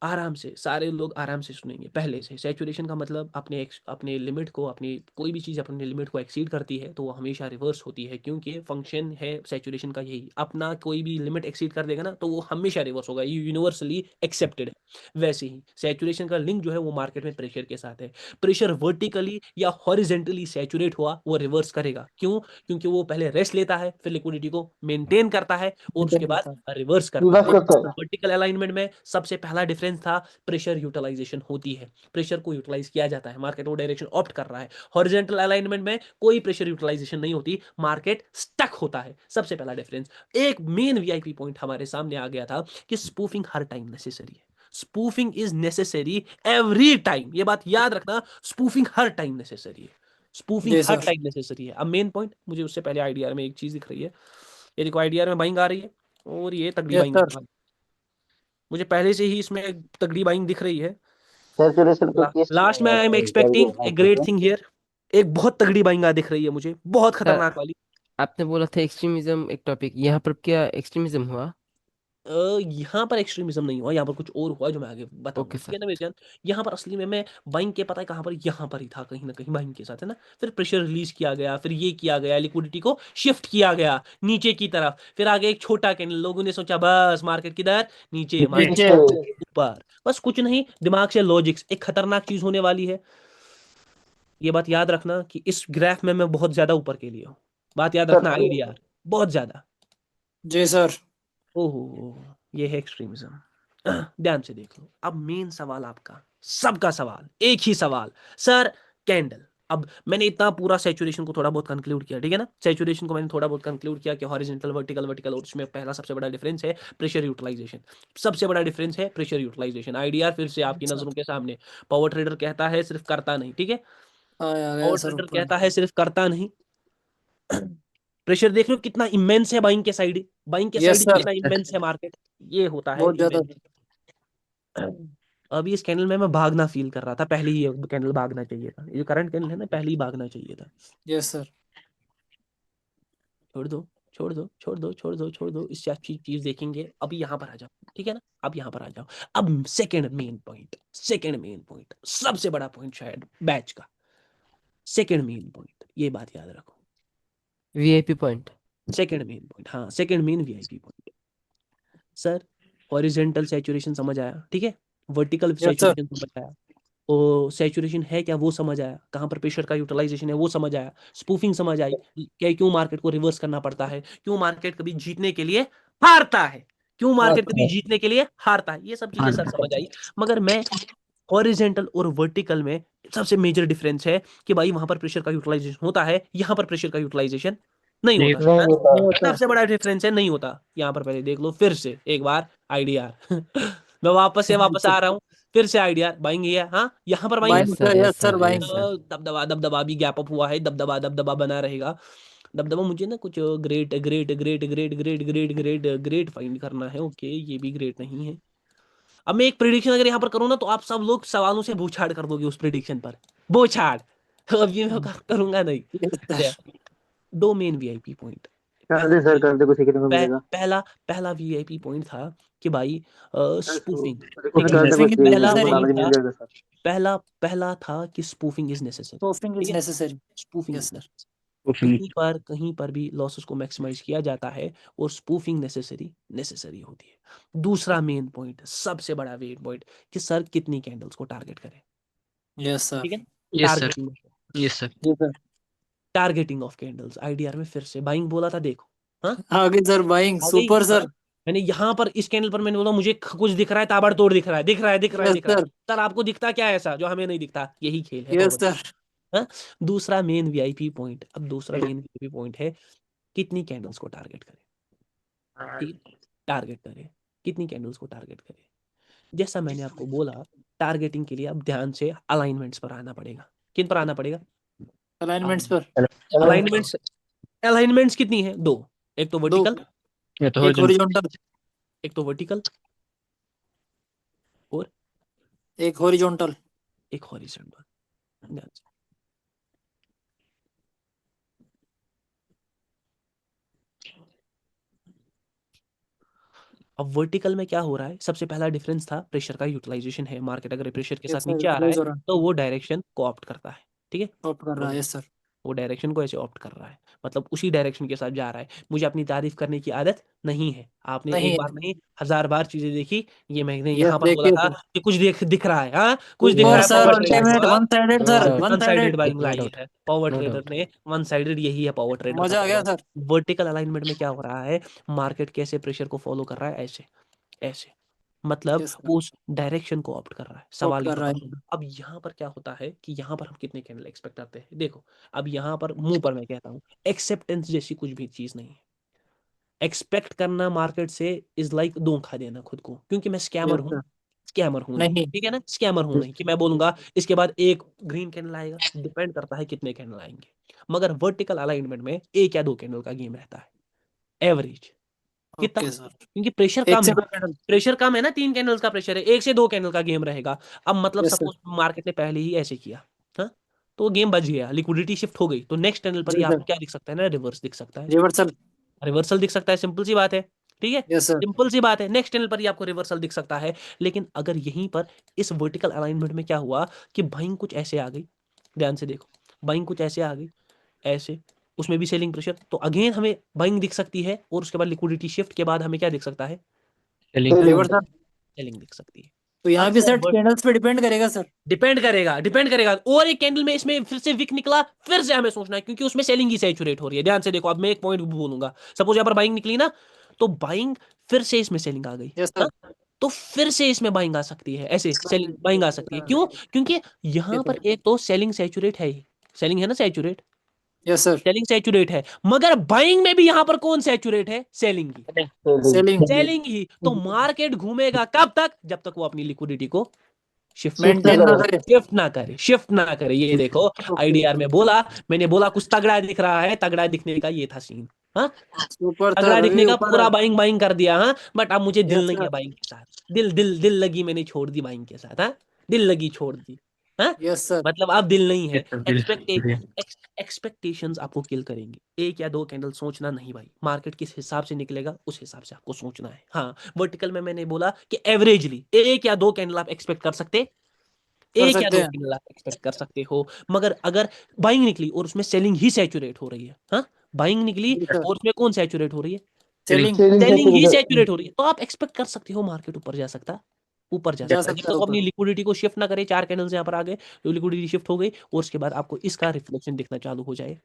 आराम से सारे लोग आराम से सुनेंगे पहले से, सैचुरेशन का मतलब अपने अपने लिमिट को, अपनी कोई भी चीज़ अपने लिमिट को एक्सीड करती है तो वो हमेशा रिवर्स होती है, क्योंकि फंक्शन है सैचुरेशन का यही, अपना कोई भी लिमिट एक्सीड कर देगा ना तो वो हमेशा रिवर्स होगा, ये यूनिवर्सली एक्सेप्टेड है। वैसे ही सैचुरेशन का लिंक जो है वो मार्केट में प्रेशर के साथ है। प्रेशर वर्टिकली या हॉरिजेंटली सैचुरेट हुआ वो रिवर्स करेगा, क्यों? क्योंकि वो पहले रेस्ट लेता है, फिर लिक्विडिटी को मेंटेन करता है, और उसके बाद रिवर्स करता रिवर्स है। करता है। वर्टिकल अलाइनमेंट में सबसे पहला डिफरेंस था, प्रेशर यूटिलाइजेशन होती है, प्रेशर को यूटिलाइज किया जाता है, मार्केट वो डायरेक्शन ऑप्ट कर रहा है। हॉरिजॉन्टल अलाइनमेंट में कोई प्रेशर यूटिलाइजेशन नहीं होती, मार्केट स्टक होता है, सबसे पहला डिफरेंस। एक मेन वीआईपी पॉइंट हमारे सामने आ गया था कि स्पूफिंग हर टाइम नेसेसरी है, spoofing is necessary every time, ये बात याद रखना, स्पूफिंग हर टाइम नेसेसरी है, स्पूफिंग जी हर सर। टाइम नेसेसरी है। अब मेन पॉइंट, मुझे उससे पहले आईडीआर में एक चीज दिख रही है, ये देखो आईडीआर में बाइंग आ रही है, और ये तगड़ी यस बाइंग सर। मुझे पहले से ही इसमें तगड़ी बाइंग दिख रही है। सैचुरेशन को किस लास्ट में I am expecting a great thing here, एक बहुत तगड़ी बाइंग दिख रही है मुझे, बहुत सर खतरनाक वाली। आपने बोला था एक्सट्रीमिज्म एक टॉपिक, यहाँ पर क्या एक्सट्रीमिज्म हुआ? यहाँ पर एक्सट्रीमिज्म नहीं हुआ, यहाँ पर कुछ और हुआ जो मैं आगे बताऊंगा, ओके ठीक है सर। ना मेरे जान। यहाँ पर असली में मैं बाइंग के, पता है कहाँ पर, यहाँ पर ही था कहीं ना कहीं बाइंग के साथ, है ना। फिर प्रेशर रिलीज किया गया, फिर ये किया गया, लिक्विडिटी को शिफ्ट किया गया नीचे की तरफ, फिर आगे एक छोटा कैंडल, लोगों ने सोचा बस मार्केट किधर, नीचे, मार्केट नीचे। ऊपर, बस कुछ नहीं, दिमाग से लॉजिक्स, एक खतरनाक चीज होने वाली है। ये बात याद रखना कि इस ग्राफ में मैं बहुत ज्यादा ऊपर के लिए हूँ, बात याद रखना, सर आईडीआर बहुत ज्यादा। जी सर। ओहो, ये है एक्सट्रीमिज्म। ध्यान से देख लो। अब मेन सवाल आपका, सबका सवाल, एक ही सवाल, सर कैंडल अब मैंने इतना पूरा सैचुरेशन को थोड़ा बहुत कंक्लूड किया, ठीक है ना, सैचुरेशन को मैंने थोड़ा बहुत कंक्लूड किया कि हॉरिजॉन्टल, वर्टिकल, वर्टिकल, और उसमें पहला सबसे बड़ा डिफरेंस है प्रेशर यूटिलाइजेशन। सबसे बड़ा डिफरेंस है प्रेशर यूटिलाइजेशन। आईडीआर फिर से आपकी नजरों के सामने, पावर ट्रेडर कहता है सिर्फ करता नहीं, ठीक है, आ गया पावर सर ट्रेडर ऊपर। कहता है सिर्फ करता नहीं। प्रेशर देख लो कितना इमेंस है बाइंग के साइड, बाइंग के यस साइड सर, कितना इमेंस है मार्केट, ये होता है बहुत ज्यादा। immense। अभी इस कैंडल में मैं भागना फील कर रहा था, पहले ही ये कैंडल भागना चाहिए था, ये करंट कैंडल है ना, पहले ही भागना चाहिए था। यस सर, छोड़ दो, छोड़ दो, छोड़ दो, छोड़ दो, छोड़ दो, इससे अच्छी चीज देखेंगे। अभी यहाँ पर आ जाओ, ठीक है ना, अब यहाँ पर आ जाओ। अब second main point, second main point, सबसे बड़ा पॉइंट शायद बैच का, सेकंड मेन पॉइंट, ये बात याद रखो। VIP point. Second main point, हाँ second main VIP point. Sir horizontal saturation समझ आया, ठीक है, वर्टिकल यस सर, सैचुरेशन समझ आया, और सैचुरेशन है क्या वो समझ आया, कहाँ पर प्रेशर का यूटिलाइजेशन है वो समझ आया, स्पूफिंग समझ आई, क्या क्यों मार्केट को रिवर्स करना पड़ता है, क्यों मार्केट कभी जीतने के लिए हारता है, क्यों मार्केट कभी जीतने के लिए हारता है, ये सब चीजें सर समझ आई। मगर मैं हॉरिजॉन्टल और वर्टिकल में सबसे मेजर डिफरेंस है कि भाई वहां पर प्रेशर का यूटिलाइजेशन होता है, यहाँ पर प्रेशर का यूटिलाइजेशन नहीं होता नहीं है। होता। नहीं होता। सबसे बड़ा डिफरेंस है नहीं होता। यहाँ पर पहले देख लो फिर से एक बार आईडीआर। मैं वापस आ रहा हूँ, फिर से आईडीआर बाइंग ही है, हाँ यहाँ पर buying buying Yes, sir, sir, yes, yes sir, sir, buying. yes, sir. दबदबा, दबदबा भी गैप अप हुआ है, दबदबा दबदबा बना रहेगा। दबदबा मुझे ना कुछ great great great great great great great great find करना है, ओके ये भी ग्रेट नहीं है। अब मैं एक प्रिडिक्शन अगर यहाँ पर करूँ ना तो आप सब लोग सवालों से बूछाड़ कर दोगे उस प्रिडिक्शन पर, बूछाड़। तो अब ये मैं करूंगा नहीं। यस सर, दे- दो मेन वीआईपी पॉइंट। कर दे सर, कर दे, कुछ सीखने को मिलेगा। पहला पहला वीआईपी पॉइंट था कि भाई स्पूफिंग, कुछ ठीक कर है, दे, Spoofing कुछ is पहला सीखने को necessary. नॉलेज था, मिल जाएगा सर। पहला था कि spoofing is necessary, Spoofing is ठीक है, necessary. Spoofing Yes is sir. Necessary. कहीं पर भी लॉसेस को मैक्सिमाइज किया जाता है और स्पूफिंग नेसेसरी होती है। दूसरा मेन पॉइंट, सबसे बड़ा मेन पॉइंट, कि सर कितनी कैंडल्स को टारगेट करें, Yes sir. ठीक है, Yes, sir. Targeting, Yes, sir. Yes sir. Targeting of candles. IDR में फिर से बाइंग बोला था, देखो हाँ आगे सर, बाइंग आ गई, सुपर हाँ? सर। मैंने यहाँ पर इस कैंडल पर मैंने बोला मुझे कुछ दिख रहा है, ताबड़तोड़ दिख रहा है, दिख रहा है, दिख रहा है, यस दिख रहा है। सर, सर आपको दिखता क्या है ऐसा जो हमें नहीं दिखता? यही खेल है यस पावर। सर। दूसरा मेन वीआईपी पॉइंट, अब दूसरा मेन वीआईपी पॉइंट है कितनी कैंडल्स को टारगेट करें, ठीक है, टारगेट करें, कितनी कैंडल्स को टारगेट करें। जैसा मैंने आपको बोला, टारगेटिंग के लिए अब ध्यान से अलाइनमेंट्स पर आना पड़ेगा। किन पर आना पड़ेगा? अलाइनमेंट्स पर अलाइनमेंट्स। अलाइनमेंट्स कितनी है? दो, एक तो दो, वर्टिकल, एक हॉरिजॉन्टल, एक तो वर्टिकल और एक हॉरिजॉन्टल। एक हॉरिजॉन्टल। ध्यान से। अब वर्टिकल में क्या हो रहा है? सबसे पहला डिफरेंस था प्रेशर का यूटिलाइजेशन है। मार्केट अगर प्रेशर के यस साथ सर, नीचे आ रहा यूटिलाइज हो है रहा है, तो वो डायरेक्शन को ऑप्ट करता है, ठीक है, ऑफ कर रहा है। यस सर, वो डायरेक्शन को ऐसे ऑप्ट कर रहा है, मतलब उसी डायरेक्शन के साथ जा रहा है। मुझे अपनी तारीफ करने की आदत नहीं है, आपने नहीं एक बार नहीं 1000 बार चीजें देखी। ये मैंने यस, यहाँ पर बोला देखिए था सर। कि कुछ दिख रहा है, हाँ कुछ दिख रहा सुपर है sir, power Yes, trader yes, ultimate को, हाँ? One sided No sir, doubt. One one sided sided. Buying No लाई doubt. है पावर No ट्रेडर doubt. ने, वन साइडेड यही है पावर ट्रेडर का मजा आ गया काम। सर। वर्टिकल अलाइनमेंट में क्या हो रहा है? मार्केट कैसे प्रेशर को फॉलो कर रहा है? ऐसे ऐसे, मतलब यस सर, उस डायरेक्शन को ऑप्ट कर रहा है। ऑफ सवाल कर यहाँ रहा पर, है। अब यहाँ पर क्या होता है कि यहाँ पर हम कितने कैंडल एक्सपेक्ट करते हैं? देखो अब यहाँ पर मुंह पर मैं कहता हूँ, एक्सेप्टेंस जैसी कुछ भी चीज नहीं है। एक्सपेक्ट करना मार्केट से इज लाइक धोखा देना खुद को, क्योंकि मैं स्कैमर यस हूँ, सर, स्कैमर हूँ नहीं, नहीं। ठीक है ना, स्कैमर हूँ नहीं कि मैं बोलूंगा इसके बाद एक ग्रीन कैंडल आएगा। डिपेंड करता है कितने कैंडल आएंगे। मगर वर्टिकल अलाइनमेंट में एक या दो कैंडल का गेम रहता है, एवरेज कितना, ओके सर, क्योंकि प्रेशर एक कम से है, दो कैंडल। प्रेशर कम है ना, 3 कैंडल्स का प्रेशर है, 1 से 2 कैंडल का गेम रहेगा। अब मतलब यस सर, सपोज मार्केट ने पहले ही ऐसे किया, हाँ, तो गेम बच गया, लिक्विडिटी शिफ्ट हो गई, तो नेक्स्ट कैंडल पर जी ही सर, आपको क्या दिख सकता है ना? रिवर्स दिख सकता है, रिवर्सल। रिवर्सल दिख सकता है, सिंपल सी बात है, ठीक है, यस सर, सिंपल सी बात है, नेक्स्ट चैनल पर ही आपको रिवर्सल दिख सकता है। लेकिन अगर यहीं पर इस वर्टिकल अलाइनमेंट में क्या हुआ कि बाइंग कुछ ऐसे आ गई, ध्यान से देखो, बाइंग कुछ ऐसे आ गई, ऐसे, उसमें भी सेलिंग प्रेशर, तो अगेन हमें बाइंग दिख सकती है, और उसके बाद लिक्विडिटी शिफ्ट के बाद हमें क्या दिख सकता है? रिवर्सल। सेलिंग दिख सकती है। तो यहाँ अब भी सर सर कैंडल्स पे डिपेंड करेगा सर। डिपेंड करेगा, और एक कैंडल में इसमें फिर से विक निकला, फिर से हमें सोचना है, क्योंकि उसमें सेलिंग ही सैचुरेट हो रही है। ध्यान से देखो, अब मैं एक पॉइंट बोलूंगा, सपोज यहाँ पर बाइंग निकली ना, तो बाइंग फिर से इसमें सेलिंग आ गई, यस हाँ? सर, तो फिर से इसमें बाइंग आ सकती है, ऐसे सेलिंग बाइंग आ सकती है। क्यों? क्योंकि यहाँ पर एक तो सेलिंग सैचुरेट है ही, सेलिंग है ना saturate, yes sir. Selling saturate है, मगर बाइंग में भी यहां पर कौन सैचुरेट है? सेलिंग ही, सेलिंग सेलिंग ही। तो मार्केट घूमेगा कब तक? जब तक वो अपनी लिक्विडिटी को शिफ्ट मेंटेन ना करे। शिफ्ट ना करे, शिफ्ट ना करे। ये देखो आईडीआर में बोला, मैंने बोला कुछ तगड़ा दिख रहा है, तगड़ा दिखने का ये था सीन। हाँ, ऊपर था तगड़ा दिखने अभी का ऊपर। पूरा बाइंग बाइंग कर दिया। हाँ, बट अब मुझे दिल यस नहीं है सर। बाइंग के साथ, दिल लगी, मैंने छोड़ दी बाइंग के साथ। हाँ, दिल लगी छोड़ दी। हाँ, यस सर। मतलब अब दिल नहीं है। एक्सपेक्टेशंस आपको किल करेंगे। एक या दो कैंडल सोचना नहीं भाई, मार्केट किस हिसाब से निकलेगा उस हिसाब से आपको सोचना है। हाँ, वर्टिकल में मैंने बोला कि एवरेजली एक या दो कैंडल आप एक्सपेक्ट कर सकते, कर एक या सकते दो हैं। कैंडल आप एक्सपेक्ट कर सकते हो। मगर अगर बाइंग निकली और उसमें सेलिंग ही सैचुरेट हो रही है, हाँ, बाइंग निकली जी सर। और उसमें कौन सैचुरेट हो रही है? सेलिंग सेलिंग ही सैचुरेट हो रही है, तो आप एक्सपेक्ट कर सकते हो मार्केट ऊपर जा सकता, ऊपर जा जा सकता है। जब सकता है तक अपनी ऊपर। लिक्विडिटी को शिफ्ट ना करे, 4 कैंडल्स यहाँ पर आ गए, तो लिक्विडिटी शिफ्ट हो गई और उसके बाद आपको इसका रिफ्लेक्शन दिखना चालू हो जाए,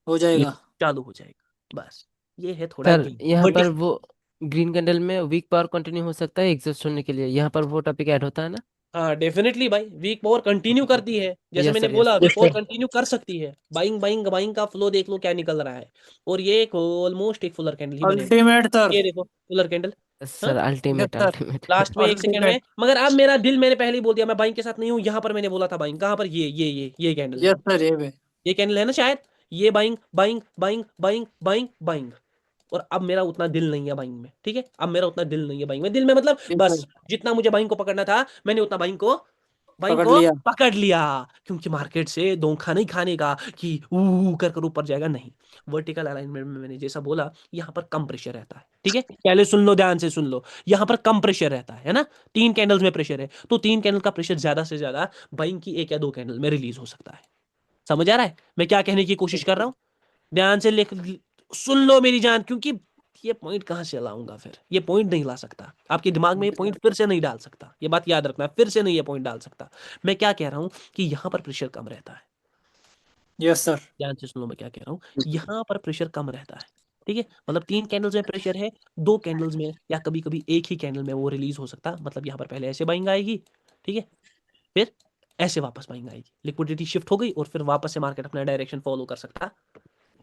हो जाएगा। चालू हो जाएगा। बस ये है थोड़ा सर गेम। यहाँ पर वर्टिकल, वो ग्रीन कैंडल में वीक पावर कंटिन्यू हो सकता है एग्जॉस्ट होने के लिए, यहाँ पर वो टॉपिक ऐड होता है ना? हाँ डेफिनेटली भाई, वीक पावर कंटिन्यू करती है, जैसे यस मैंने सर, बोला यस वीक पावर कंटिन्यू कर सकती है। बाइंग बाइंग बाइंग का फ्लो देख लो क्या निकल रहा है, और ये एक ऑलमोस्ट एक फुलर कैंडल ही बनेगा। Ultimate sir. ये देखो फुलर कैंडल। हाँ, sir yes ultimate sir. Ultimate. Last में 1 सेकंड में। अल्टीमेट। मगर अब मेरा दिल, मैंने पहले ही बोल दिया मैं बाइंग के साथ नहीं हूँ। यहाँ पर मैंने बोला था बाइंग, कहाँ पर? ये कैंडल है, यस सर। ये भी ये कैंडल है ना शायद। ये buying buying buying buying buying buying. और अब मेरा उतना दिल नहीं है बाइंग में, ठीक है, अब मेरा उतना दिल नहीं है बाइंग में। दिल में मतलब यस बस सर। जितना मुझे बाइंग को पकड़ना था मैंने उतना बाइंग पकड़ को लिया। पकड़ लिया, क्योंकि मार्केट से धोखा नहीं खाने का कि ऊ कर कर ऊपर जाएगा, नहीं। वर्टिकल अलाइनमेंट में मैंने जैसा बोला, यहाँ पर कम प्रेशर रहता है, ठीक है, पहले सुन लो, ध्यान से सुन लो। यहाँ पर कम प्रेशर रहता है ना, 3 कैंडल्स में प्रेशर है, तो 3 कैंडल का प्रेशर ज्यादा से ज्यादा बाइंग की 1 या 2 कैंडल में रिलीज हो सकता है। समझ आ रहा है मैं क्या कहने की कोशिश कर रहा हूँ? ध्यान से लिख, सुन लो मेरी जान, क्योंकि ये पॉइंट कहाँ से लाऊंगा फिर, ये पॉइंट नहीं ला सकता आपके दिमाग में, ये पॉइंट फिर से नहीं डाल सकता, ये बात याद रखना, फिर से नहीं ये पॉइंट डाल सकता। मैं क्या कह रहा हूँ कि यहाँ पर प्रेशर कम रहता है। Yes sir. ध्यान से सुनो मैं क्या कह रहा हूँ, यहाँ पर प्रेशर कम रहता है, ठीक है। मतलब 3 कैंडल्स में प्रेशर है, 2 कैंडल्स में या कभी कभी एक ही कैंडल में वो रिलीज हो सकता है। मतलब यहाँ पर पहले ऐसे बाइंग आएगी, ठीक है, फिर ऐसे वापस बाइंग आएगी, लिक्विडिटी शिफ्ट हो गई और फिर वापस से मार्केट अपना डायरेक्शन फॉलो कर सकता,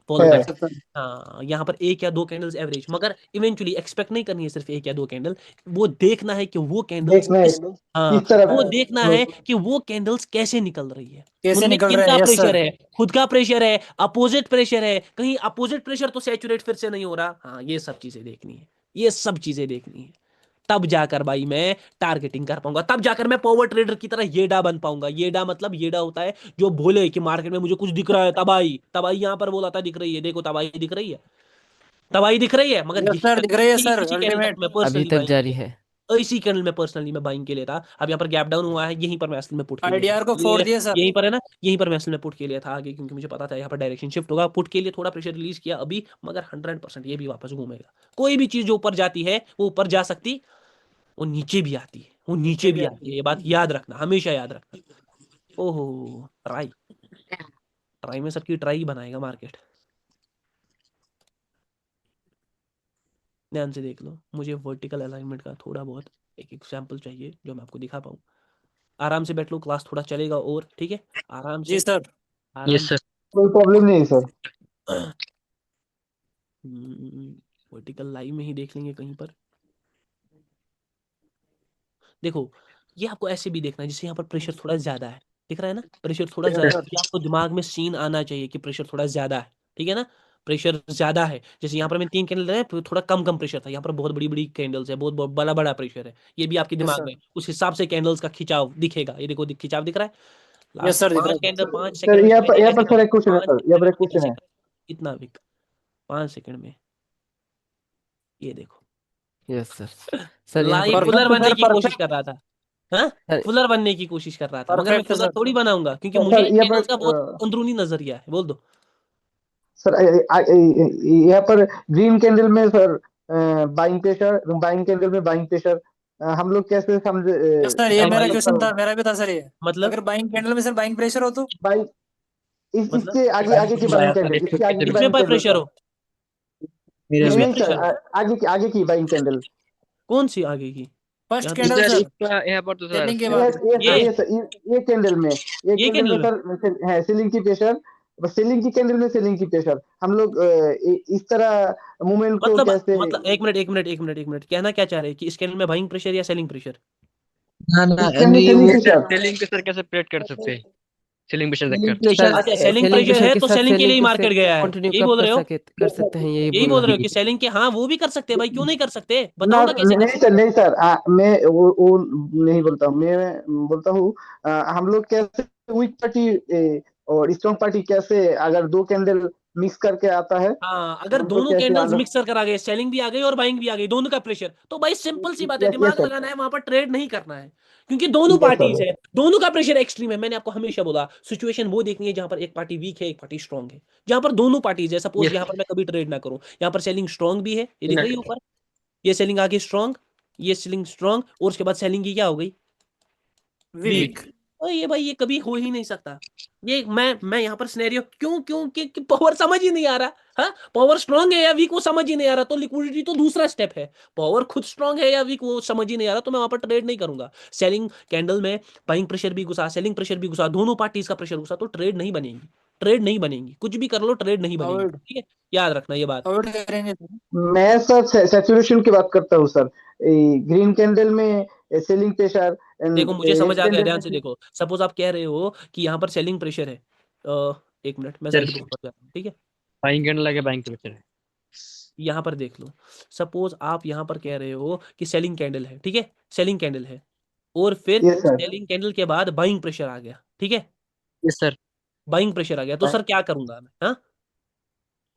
फॉलो कर है। सकता। हाँ, यहाँ पर 1 या 2 कैंडल्स एवरेज, मगर इवेंचुअली एक्सपेक्ट नहीं करनी है सिर्फ 1 या 2 कैंडल, वो देखना है कि वो कैंडल्स देखना है किस, हाँ, किस तरफ वो देखना है कि वो कैंडल्स कैसे निकल रही है, कैसे उनमें निकल रहे किनका हैं। Yes pressure sir. है, खुद का प्रेशर है, अपोजिट प्रेशर है, कहीं अपोजिट प्रेशर तो सैचुरेट फिर से नहीं हो रहा। हाँ, ये सब चीजें देखनी है, ये सब चीजें देखनी है, तब जाकर भाई मैं टारगेटिंग कर पाऊंगा, तब जाकर मैं पावर ट्रेडर की तरह येडा बन पाऊंगा। येडा मतलब, येडा होता है जो बोले कि मार्केट में मुझे कुछ दिख रहा है, तबाही, तबाही यहाँ पर बोला था दिख रही है, देखो तबाही दिख रही है, तबाही दिख रही है, मगर यस यही सर दिख रही है यही सर। इसी कैंडल तक अल्टीमेट। मैं अभी पर्सनली तक बाइंग जारी के है। लिए, इसी कैंडल में पर्सनली मैं बाइंग के लिए था। अब यहाँ पर गैप डाउन हुआ है, यहीं पर मैं असल में पुट के लिए था, आईडीआर को फोड़ दिया सर। यहीं पर है ना, यहीं पर मैं असल में पुट के लिए था आगे, क्योंकि मुझे पता था यहाँ पर डायरेक्शन शिफ्ट होगा। पुट के लिए थोड़ा प्रेशर रिलीज किया अभी, मगर 100% ये भी वापस घूमेगा। कोई भी चीज जो ऊपर जाती है वो ऊपर जा सकती, वो नीचे भी आती है, वो नीचे भी आती है, ये बात याद रखना, हमेशा याद रखना। ओहो, ट्राई, ट्राई में सबकी ट्राई बनाएगा मार्केट। ध्यान से देख लो, मुझे वर्टिकल अलाइनमेंट का थोड़ा बहुत एक एग्जाम्पल चाहिए जो मैं आपको दिखा पाऊँ। आराम से बैठ लो, क्लास थोड़ा चलेगा और, ठीक है, आराम जी से, सर। आराम से। कोई प्रॉब्लम नहीं है सर। वर्टिकल लाइव में ही देख लेंगे कहीं पर। देखो, ये आपको ऐसे भी देखना है जैसे यहाँ पर प्रेशर थोड़ा ज्यादा है, दिख रहा है ना, प्रेशर थोड़ा यस ज्यादा है, सर। ये आपको दिमाग में सीन आना चाहिए कि प्रेशर थोड़ा ज्यादा है, ठीक है ना, प्रेशर ज्यादा है। जैसे यहाँ पर मैं 3 कैंडल है, थोड़ा कम कम प्रेशर था, यहाँ पर बहुत बड़ी बड़ी कैंडल्स है, बहुत बड़ा बड़ा प्रेशर है, ये भी आपके यस दिमाग सर। में उस हिसाब से कैंडल्स का खिंचाव दिखेगा। ये देखो खिंचाव दिख रहा है, यस लास्ट सर दिख रहा 5 है। कैंडल 5 सर सेकंड में मैंने यहाँ ऐसे पर सर एक क्वेश्चन है, 5 सर यहाँ पर एक सेकंड क्वेश्चन में है। इतना विक 5 सेकंड में, ये देखो यस सर। सर यहाँ लाइव पर फुलर परफेक्ट बनने सर। की कोशिश कर रहा था। हाँ, सर फुलर बनने की कोशिश कर रहा था, मगर मैं परफेक्ट है फुलर सर। थोड़ी बनाऊंगा, क्योंकि मुझे सर इन यहाँ कैंडल्स का बहुत पर अंदरूनी नजरिया है। बोल दो। सर यहाँ पर ग्रीन कैंडल में sir buying pressure, buying candle में बाइंग प्रेशर, हम लोग कैसे समझे? यस सर ये मेरा बाइंग क्वेश्चन था, मेरा भी था सर ये। मतलब, अगर बाइंग कैंडल में सर बाइंग प्रेशर हो तो बाइंग मतलब इसके आगे आगे की बाइंग कैंडल, इसके आगे की किसमें बाइंग पर कैंडल प्रेशर सर। हो, नहीं किसमें नहीं सर, प्रेशर हो, आगे की बाइंग कैंडल। कौन सी आगे की? फर्स्ट यहाँ कैंडल पे सर इसका यहाँ पर तो सर सेलिंग के ये बाद ये ये सर ये कैंडल में ये ये कैंडल में कैंडल में सर है सेलिंग की प्रेशर, बस सेलिंग की कैंडल में सेलिंग की प्रेशर हम लोग इस तरह मूवमेंट को कैसे मतलब एक मिनट कहना क्या चाह रहे हैं कि इस कैंडल में बाइंग प्रेशर या सेलिंग प्रेशर? ना ना इस कैंडल नहीं सेलिंग वो प्रेशर सेलिंग पे सर कैसे प्रेड कर सकते हैं सेलिंग प्रेशर सेलिंग देखकर प्रेशर अच्छा सेलिंग सेलिंग प्रेशर प्रेशर है के तो साथ सेलिंग के लिए ही सेलिंग मार्केट प्रेशर गया है, कंटिन्यू यही कब बोल रहे हो? कर सकते हैं यही यही बोल बोल रहा रहे हूँ। हो कि सेलिंग के हाँ वो भी कर सकते हैं भाई, क्यों नहीं कर सकते? ना बताओ ना कैसे कर नहीं सकते सर नहीं सर मैं वो नहीं बोलता हूँ, मैं बोलता हूँ हम लोग कैसे वीक पार्टी और स्ट्रॉन्ग पार्टी कैसे अगर दो कैंडल मिक्स करके आता है हाँ अगर हम लोग दोनों कैसे कैंडल्स आगे मिक्सर करा गए, सेलिंग भी आ गई और बाइंग भी आ गई, दोनों का प्रेशर, तो भाई सिंपल सी बात है, यस दिमाग सर लगाना है, वहां पर ट्रेड नहीं करना है, क्योंकि दोनों यस पार्टीज सर है, दोनों का प्रेशर एक्सट्रीम है। मैंने आपको हमेशा बोला सिचुएशन वो देखनी है जहां पर एक पार्टी वीक है एक पार्टी स्ट्रांग है, जहां पर दोनों पार्टीज है। सपोज यहाँ पर मैं कभी ट्रेड ना करूं, यहाँ पर सेलिंग स्ट्रांग भी है, ये दिख रही है ऊपर, ये सेलिंग आगे स्ट्रांग, ये सेलिंग स्ट्रांग, और उसके बाद सेलिंग की क्या हो गई? वीक और ये भाई ये कभी हो ही नहीं सकता। ये मैं यहाँ पर सिनेरियो क्यों क्यों कि पावर समझ ही नहीं आ रहा। हाँ पावर स्ट्रांग है या वीक वो समझ ही नहीं आ रहा, तो लिक्विडिटी तो दूसरा स्टेप है। पावर खुद स्ट्रांग है या वीक वो समझ ही नहीं आ रहा, तो मैं वहां पर ट्रेड नहीं करूंगा। सेलिंग कैंडल में बाइंग प्रेशर भी घुसा, सेलिंग प्रेशर भी घुसा, दोनों पार्टीज का प्रेशर घुसा, तो ट्रेड नहीं बनेगी, ट्रेड नहीं बनेगी, कुछ भी कर लो ट्रेड नहीं बनेगी। अवॉइड ठीक है, याद रखना ये बात। अवॉइड करेंगे सर। मैं सर सैचुरेशन की बात करता हूँ सर, ग्रीन कैंडल में सेलिंग प्रेशर देखो एंड मुझे समझ रेड आ गया, कैंडल ध्यान में से देखो। सपोज आप कह रहे हो कि यहाँ पर सेलिंग प्रेशर है, एक मिनट मैं साइड पे ऊपर जाता हूँ, ठीक है, बाइंग कैंडल लगे बाइंग प्रेशर है यहाँ पर देख लो। सपोज आप यहाँ पर कह रहे हो कि सेलिंग कैंडल है, ठीक है, सेलिंग कैंडल है, और फिर यस सर सेलिंग कैंडल के बाद बाइंग प्रेशर आ गया, ठीक है, यस सर बाइंग प्रेशर आ गया, तो सर क्या करूंगा मैं? हाँ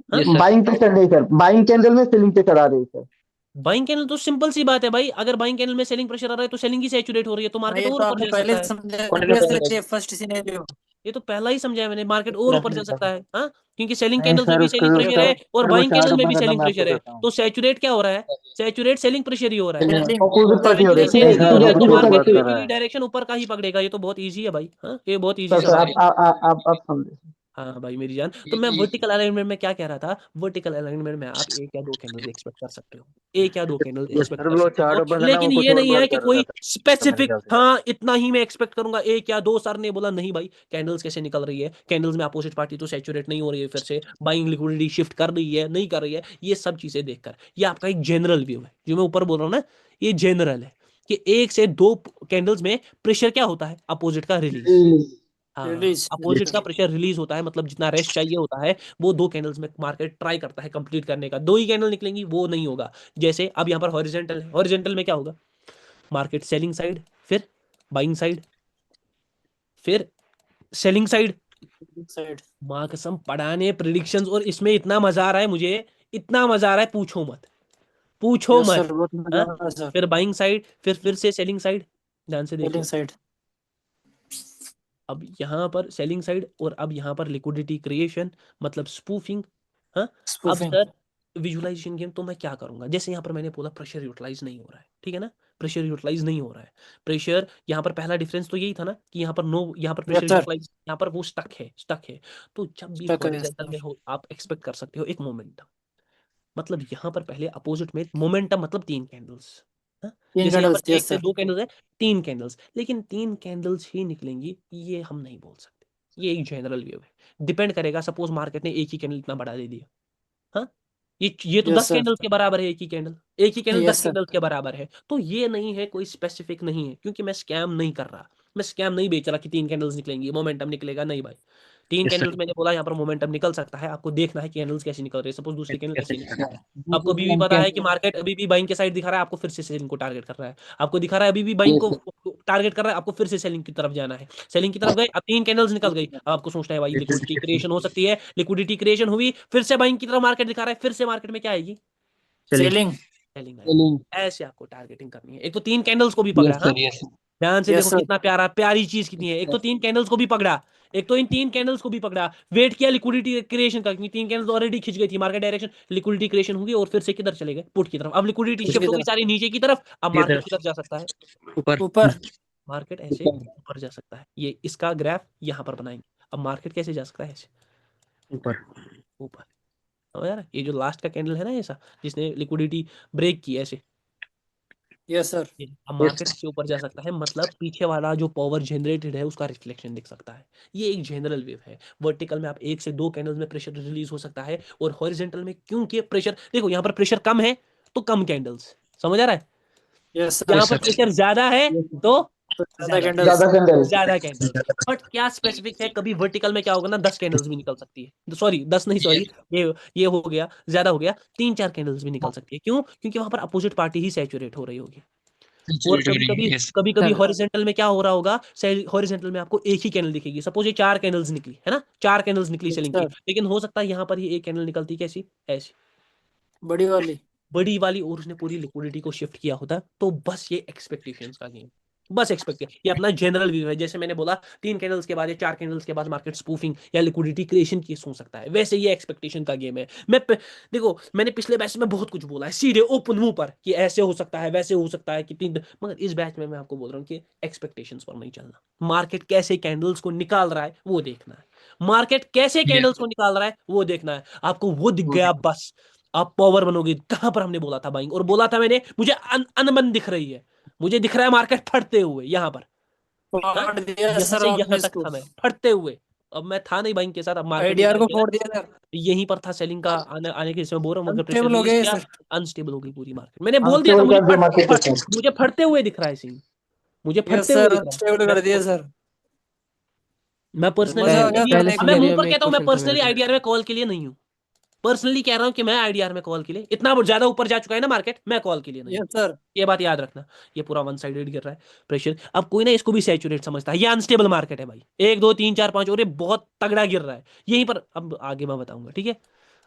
हाँ, यस सर बाइंग प्रेशर नहीं सर, बाइंग कैंडल में सेलिंग प्रेशर आ रही है सर। बाइंग कैंडल तो सिंपल सी बात है भाई, अगर बाइंग कैंडल में सेलिंग प्रेशर आ रहा है तो सेलिंग ही सैचुरेट हो रही है, तो हाँ मार्केट ये और तो ऊपर आपने जा पहले सकता है। समझा Continue दिया करेंगे। सर, ये फर्स्ट सिनेरियो। ये तो पहला ही समझाया मैंने, मार्केट और ऊपर जा सकता है। हाँ क्योंकि सेलिंग नहीं कैंडल में सर भी सेलिंग प्रेशर है और सर वो बाइंग चार्ट कैंडल में भी ओपन करना सेलिंग मैं आपको प्रेशर है, देता हूँ। तो सैचुरेट क्या हो रहा है? सैचुरेट सेलिंग प्रेशर ही हो रहा है। अपोजिट पार्टी हो रही जैसे है सेलिंग ही हो रही है तो Opposite मार्केट बात कर रहा इवेंचुअली है। डायरेक्शन ऊपर का ही पकड़ेगा। ये तो बहुत इजी है भाई। हाँ ये बहुत इजी सर सा सर बात है। आप समझे। हाँ भाई मेरी जान, तो मैं वर्टिकल अलाइनमेंट में क्या कह रहा था, वर्टिकल अलाइनमेंट में आप एक या दो कैंडल्स एक्सपेक्ट कर सकते हो, एक या दो कैंडल्स एक्सपेक्ट सर कर वो सकते चार्ट हो, ओपन करना लेकिन वो कुछ ये और नहीं बात है कि कर रहा कोई था मेरे स्पेसिफिक ख्याल से। हाँ इतना ही मैं एक्सपेक्ट करूंगा, एक या दो। सर ने बोला नहीं भाई कैंडल्स कैसे निकल रही है, कैंडल्स में अपोजिट पार्टी तो सैचुरेट नहीं हो रही है, फिर से बाइंग लिक्विडिटी शिफ्ट कर रही है नहीं कर रही है, ये सब चीजें देखकर ये आपका एक जनरल व्यू है जो मैं ऊपर बोल रहा हूँ ना, ये जनरल है कि एक से दो कैंडल्स में प्रेशर क्या होता है, अपोजिट का रिलीज। हाँ रिलीज अपोजिट का प्रेशर रिलीज होता है, मतलब जितना रेस्ट चाहिए होता है वो दो कैंडल्स में मार्केट ट्राई करता है कंप्लीट करने का। दो ही कैंडल निकलेंगी वो नहीं होगा। जैसे अब यहाँ पर हॉरिजॉन्टल है, हॉरिजॉन्टल में क्या होगा, मार्केट सेलिंग साइड, फिर बाइंग साइड, फिर सेलिंग साइड। साइड। माँ कसम पढ़ाने प्रिडिक्शंस, और इसमें इतना मजा आ रहा है मुझे, इतना मजा आ रहा है पूछो मत, पूछो यस मत। सर बहुत मजा हाँ आ रहा है सर। फिर बाइंग साइड, फिर से सेलिंग साइड, ध्यान से देख सेलिंग लो। साइड अब यहाँ पर सेलिंग साइड और अब यहाँ पर लिक्विडिटी क्रिएशन, मतलब स्पूफिंग। हाँ अब स्पूफिंग सर विजुअलाइजेशन गेम तो मैं क्या करूंगा, जैसे यहाँ पर मैंने बोला प्रेशर यूटिलाइज नहीं हो रहा है, ठीक है ना, प्रेशर यूटिलाइज नहीं हो रहा है। प्रेशर यहाँ पर पहला डिफरेंस तो यही था ना कि यहाँ पर नो, यहाँ पर प्रेशर यस सर यूटिलाइज, यहाँ पर वो स्टक है, स्टक है। तो जब भी स्टक है हॉरिजॉन्टल में हो आप एक्सपेक्ट कर सकते हो एक मोमेंटम, मतलब यहाँ पर पहले अपोजिट में मोमेंटम, मतलब तीन कैंडल्स। तीन जैसे यहाँ पर कैंडल्स एक यस से सर। दो कैंडल्स है, तीन कैंडल्स, लेकिन तीन कैंडल्स ही निकलेंगी ये हम नहीं बोल सकते, ये एक जनरल व्यू है। डिपेंड करेगा, सपोज मार्केट ने एक ही कैंडल इतना बढ़ा दे दिया, हाँ ये तो यस 10 सर कैंडल्स के बराबर है, एक ही कैंडल, एक ही कैंडल 10 यस सर कैंडल्स के बराबर है, तो ये नहीं है, कोई स्पेसिफिक नहीं है, क्योंकि मैं स्कैम नहीं कर रहा, मैं स्कैम नहीं बेच रहा कि तीन कैंडल्स निकलेंगी मोमेंटम निकलेगा, नहीं भाई। तीन यस सर कैंडल्स मैंने बोला यहाँ पर मोमेंटम निकल सकता है, आपको देखना है कि कैंडल्स कैसे निकल रही है। सपोज दूसरी कैंडल कैसे ऐसी निकल रही है, आपको अभी भी पता है कि मार्केट अभी भी बाइंग के साइड दिखा रहा है, आपको फिर से सेलिंग को टारगेट कर रहा है, आपको दिखा रहा है अभी भी बाइंग को टारगेट कर रहा है, आपको फिर से सेलिंग की तरफ जाना है। सेलिंग की तरफ गए, अब तीन कैंडल्स निकल गई, अब आपको सोचना है भाई लिक्विडिटी क्रिएशन हो सकती है, लिक्विडिटी क्रिएशन हुई, फिर से बाइंग की तरफ मार्केट दिखा रहा है, फिर से मार्केट में क्या आएगी, सेलिंग सेलिंग आएगी। ऐसे आपको टारगेटिंग करनी है। एक तो तीन कैंडल्स को भी पकड़ा, हाँ ध्यान से यस देखो सर कितना प्यारा प्यारी चीज कितनी है, एक तो तीन कैंडल्स को भी पकड़ा, एक तो इन तीन कैंडल्स को भी पकड़ा, वेट किया लिक्विडिटी क्रिएशन का, क्योंकि तीन कैंडल्स ऑलरेडी खिंच गई थी मार्केट डायरेक्शन, लिक्विडिटी क्रिएशन होगी और फिर से किधर चले गए, पुट की तरफ। अब लिक्विडिटी पुट शिफ्ट की हो गई तरफ सारी नीचे की तरफ, अब मार्केट किधर जा सकता है, ऊपर ऊपर मार्केट ऐसे ऊपर जा सकता है। ये इसका ग्राफ यहाँ पर बनाएंगे, अब मार्केट कैसे जा सकता है, ऐसे ऊपर ऊपर। समझ आ रहा है? ये जो लास्ट का कैंडल है ना ऐसा, जिसने लिक्विडिटी ब्रेक की ऐसे, यस सर। अब मार्केट इससे ऊपर जा सकता है, मतलब पीछे वाला जो पावर जनरेटेड है उसका रिफ्लेक्शन दिख सकता है। ये एक जनरल वेव है। वर्टिकल में आप 1 से 2 कैंडल्स में प्रेशर रिलीज हो सकता है, और हॉरिजॉन्टल में क्योंकि प्रेशर देखो यहाँ पर प्रेशर कम है तो कम कैंडल्स, समझ आ रहा है? यस यहाँ सर। पर प्रेशर ज्यादा है तो ज्यादा कैंडल्स। ज्यादा कैंडल। ज्यादा कैंडल्स। बट क्या स्पेसिफिक है, कभी वर्टिकल में क्या होगा ना 10 कैंडल्स भी निकल सकती है, सॉरी 10 नहीं, सॉरी ये हो गया, ज्यादा हो गया, 3-4 कैंडल्स भी निकल सकती है। क्यों? क्योंकि वहां पर अपोजिट पार्टी ही सैचुरेट हो रही होगी। और कभी कभी सर हॉरिजॉन्टल में क्या हो रहा होगा, हॉरिजॉन्टल में आपको एक ही कैंडल दिखेगी। सपोज ये 4 कैंडल्स निकली है ना, 4 कैंडल्स निकली सेलिंग की, सर। लेकिन हो सकता है यहाँ पर ये एक कैंडल निकलती कैसी, ऐसी बड़ी वाली। बड़ी वाली, और उसने पूरी लिक्विडिटी को शिफ्ट किया होता। तो बस ये एक्सपेक्टेशंस का गेम, बस एक्सपेक्ट, ये अपना जनरल व्यू है। जैसे मैंने बोला 3 कैंडल्स के बाद या 4 कैंडल्स के बाद मार्केट स्पूफिंग या लिक्विडिटी क्रिएशन की हो सकता है, वैसे ये एक्सपेक्टेशन का गेम है। देखो मैंने पिछले बैच में बहुत कुछ बोला है सीधे ओपन मुंह पर कि ऐसे हो सकता है, वैसे हो सकता है, मगर इस बैच में मैं आपको बोल रहा हूँ कि एक्सपेक्टेशंस पर नहीं चलना। मार्केट कैसे कैंडल्स को निकाल रहा है वो देखना है, मार्केट कैसे कैंडल्स को निकाल रहा है वो देखना है। आपको वो दिख गया बस आप पावर बनोगे। कहां पर हमने बोला था बाइंग, और बोला था मैंने मुझे अनबन दिख रही है, मुझे दिख रहा है मार्केट फटते हुए यहाँ पर। हाँ? फोड़ दिया यहाँ सर से आपने यहाँ तक इसको। था मैं फटते हुए। अब मैं था नहीं बाइंग के साथ, अब मार्केट ने आईडीआर क्या को किया, फोड़ दिया सर। यहीं पर था सेलिंग का आने के, इसमें बोल रहा हूँ, मगर प्रेशर अनस्टेबल हो रिलीज गए किया, सर। अनस्टेबल हो गई पूरी मार्केट। मैंने बोल दिया था अनस्टेबल कर दिया मार्केट को सर। मुझे फटते हुए दिख रहा है सीन, मुझे यस फटते हुए सर, दिख रहा है। अनस्टेबल कर दिया सर। मैं पर्सनली मजा आ गया सर पहले मैं देखने मुंह सिनेरियो पर में एक कहता हूँ, मैं क्वेश्चन था पर्सनली मेरे को। आईडीआर में कॉल के लिए नहीं हूँ। पर्सनली कह रहा हूँ कि मैं आईडीआर में कॉल के लिए, इतना ज्यादा ऊपर जा चुका है ना मार्केट, मैं कॉल के लिए नहीं। Yes sir. ये बात याद रखना। ये पूरा वन साइडेड गिर रहा है प्रेशर। अब कोई ना इसको भी सैचुरेट समझता है, ये अनस्टेबल मार्केट है भाई, 1 2 3 4 5 और ये बहुत तगड़ा गिर रहा है यहीं पर। अब आगे मैं बताऊंगा, ठीक है,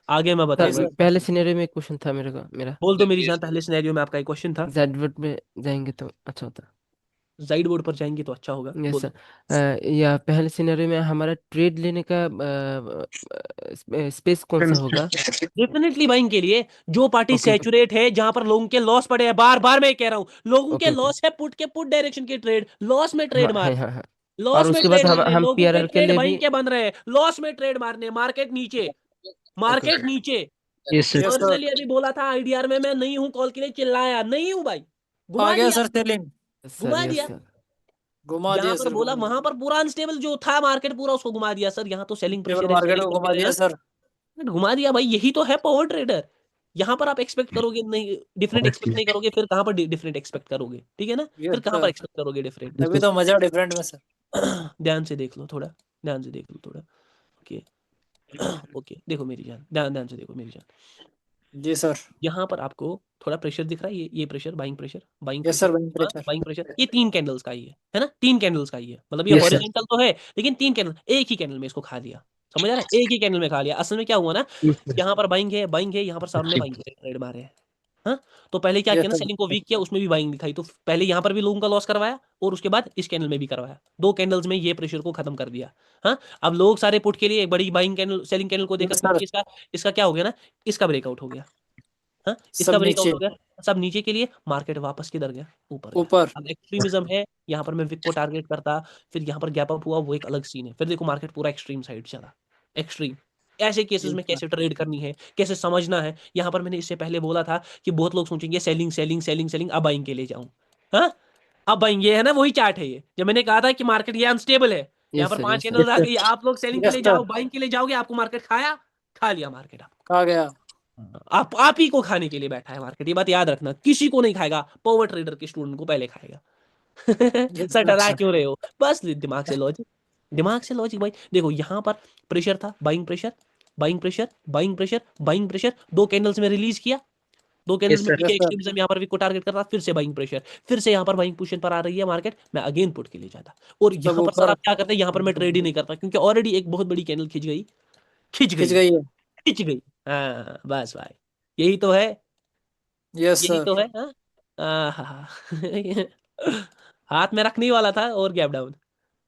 आगे मैं सर बताऊंगा। पहले सिनेरियो में एक क्वेश्चन था मेरा बोल दो मेरी जान, पहले सिनेरियो में आपका एक क्वेश्चन था। जेडवर्ड में जाएंगे तो अच्छा होता। जाइड बोर्ड पर जाएंगे तो अच्छा होगा, यस बोल। सर। या पहले सिनेरियो में हमारा ट्रेड लेने का स्पेस कौन सा होगा? डेफिनेटली बाइंग के लिए जो पार्टी ओके सैचुरेट है, जहां पर लोगों के लॉस पड़े हैं, बार बार मैं कह रहा हूं, लोगों के ओके ओके। लॉस है, पुट के पुट डायरेक्शन के ट्रेड, लॉस में हाँ ट्रेड है मारने, हाँ हाँ। और लॉस में उसके बाद ट्रेड मारने, हम लोगों के पीआरआर के ट्रेड लिए बाइंग भी। के बन रहे हैं, लॉस में ट्रेड मारने, मार्केट नीचे, ओके मार्केट ओके। नीचे। Yes sir. Yes sir. Personally अभी बोला था आईडीआर में मैं नहीं हूं, कॉल के लिए चिल्लाया नहीं हूं भाई, आ घुमा गया दिया, सर सेलिंग। सर घुमा यस दिया। सर। घुमा यहाँ दिया पर सर, बोला, घुमा वहां पर पूरा अनस्टेबल जो था मार्केट पूरा उसको घुमा दिया सर। यहाँ तो सेलिंग दिया। प्रेशर है, मार्केट सेलिंग को घुमा प्रेशर दिया है, सर। घुमा दिया भाई। यही तो है पावर ट्रेडर। यहाँ पर आप एक्सपेक्ट करोगे नहीं, डिफरेंट एक्सपेक्ट नहीं करोगे, फिर कहाँ पर डिफरेंट एक्सपेक्ट करोगे, ठीक है ना? यस फिर कहाँ पर सर। एक्सपेक्ट करोगे डिफरेंट? तभी तो मजा डिफरेंट में सर। ध्यान से देख लो थोड़ा, ध्यान से देख लो थोड़ा। ओके ओके, देखो मेरी जान, ध्यान ध्यान से देखो मेरी जान। जी सर। यहाँ पर आपको थोड़ा प्रेशर दिख रहा है, ये pressure, buying pressure, buying yes pressure, sir, bank हाँ प्रेशर। बाइंग प्रेशर, ये 3 कैंडल्स का ही है ना, 3 कैंडल्स का ही है, मतलब ये यस सर। हॉरिजॉन्टल तो है लेकिन 3 कैंडल, एक ही कैंडल में इसको खा लिया, समझ आ रहा है? एक ही कैंडल में खा लिया। असल में क्या हुआ ना, यस सर। यहाँ पर बाइंग है, बाइंग है, यहाँ पर सामने बाइंग के ट्रेड मारे हैं। हाँ, तो पहले क्या यस किया ना, सर। सेलिंग को वीक किया, उसमें भी बाइंग दिखाई, तो पहले यहाँ पर भी लोगों का लॉस करवाया और उसके बाद इस कैंडल में भी करवाया, 2 कैंडल्स में ये प्रेशर को खत्म कर दिया। हाँ, अब लोग सारे पुट के लिए एक बड़ी बाइंग कैंडल, सेलिंग कैंडल को देखकर यस क्योंकि सर। इसका इसका क्या हो गया ना, इसका ब्रेकआउट हो गया। हाँ, इसका सब ब्रेकआउट नीचे हो गया, सब नीचे के लिए, मार्केट वापस किधर गया, ऊपर गया। ऊपर। अब एक्सट्रीमिज्म है, यहाँ पर मैं विक को टारगेट करता, फिर यहाँ पर गैप अप हुआ, वो एक अलग सीन है। फिर देखो मार्केट पूरा एक्सट्रीम साइड चला, एक्सट्रीम। ऐसे केसेस में कैसे ट्रेड करनी है, कैसे समझना है, यहाँ पर मैंने इससे पहले बोला था कि बहुत लोग सोचेंगे सेलिंग सेलिंग सेलिंग सेलिंग, अब बाइंग के लिए जाऊं। हाँ, अब बाइंग ये है ना, वही चार्ट है ये, जब मैंने कहा था कि मार्केट ये अनस्टेबल है, यहाँ यस पर सर 5 यस सर। कैंडल्स आ गई, आप लोग सेलिंग के यस लिए सर। जाओ, बाइंग के लिए जाओगे, आपको मार्केट खाया, खा लिया मार्केट आपको। आ गया। आप ही को खाने के लिए बैठा है मार्केट, ये बात याद रखना, किसी को नहीं खाएगा, पावर ट्रेडर के स्टूडेंट को पहले खाएगा। यस सर डरा सर। क्यों रहे हो, बस दिमाग से लॉजिक, दिमाग से लॉजिक भाई। देखो यहाँ पर प्रेशर था, buying pressure, buying pressure, buying pressure, buying pressure, 2 candles में रिलीज किया, 2 कैंडल्स यस में सर। पीछे यस सर। एक्सट्रीमिज्म, यहाँ पर भी को टारगेट कर रहा, फिर से बाइंग प्रेशर, फिर से यहाँ पर बाइंग पोजीशन पर आ रही है मार्केट, मैं अगेन पुट के लिए जाता। और सब यहाँ पर सर ऊपर। आप क्या करते हैं, यहाँ पर मैं ट्रेड ही नहीं करता क्योंकि ऑलरेडी एक बहुत बड़ी कैंडल खिंच गई, खिंच खिंच गई, गई है। खिंच गई। हाँ बस भाई, यही तो है, यस यही सर। तो है। हाँ आहा। हाथ में रखने ही वाला था और gap down.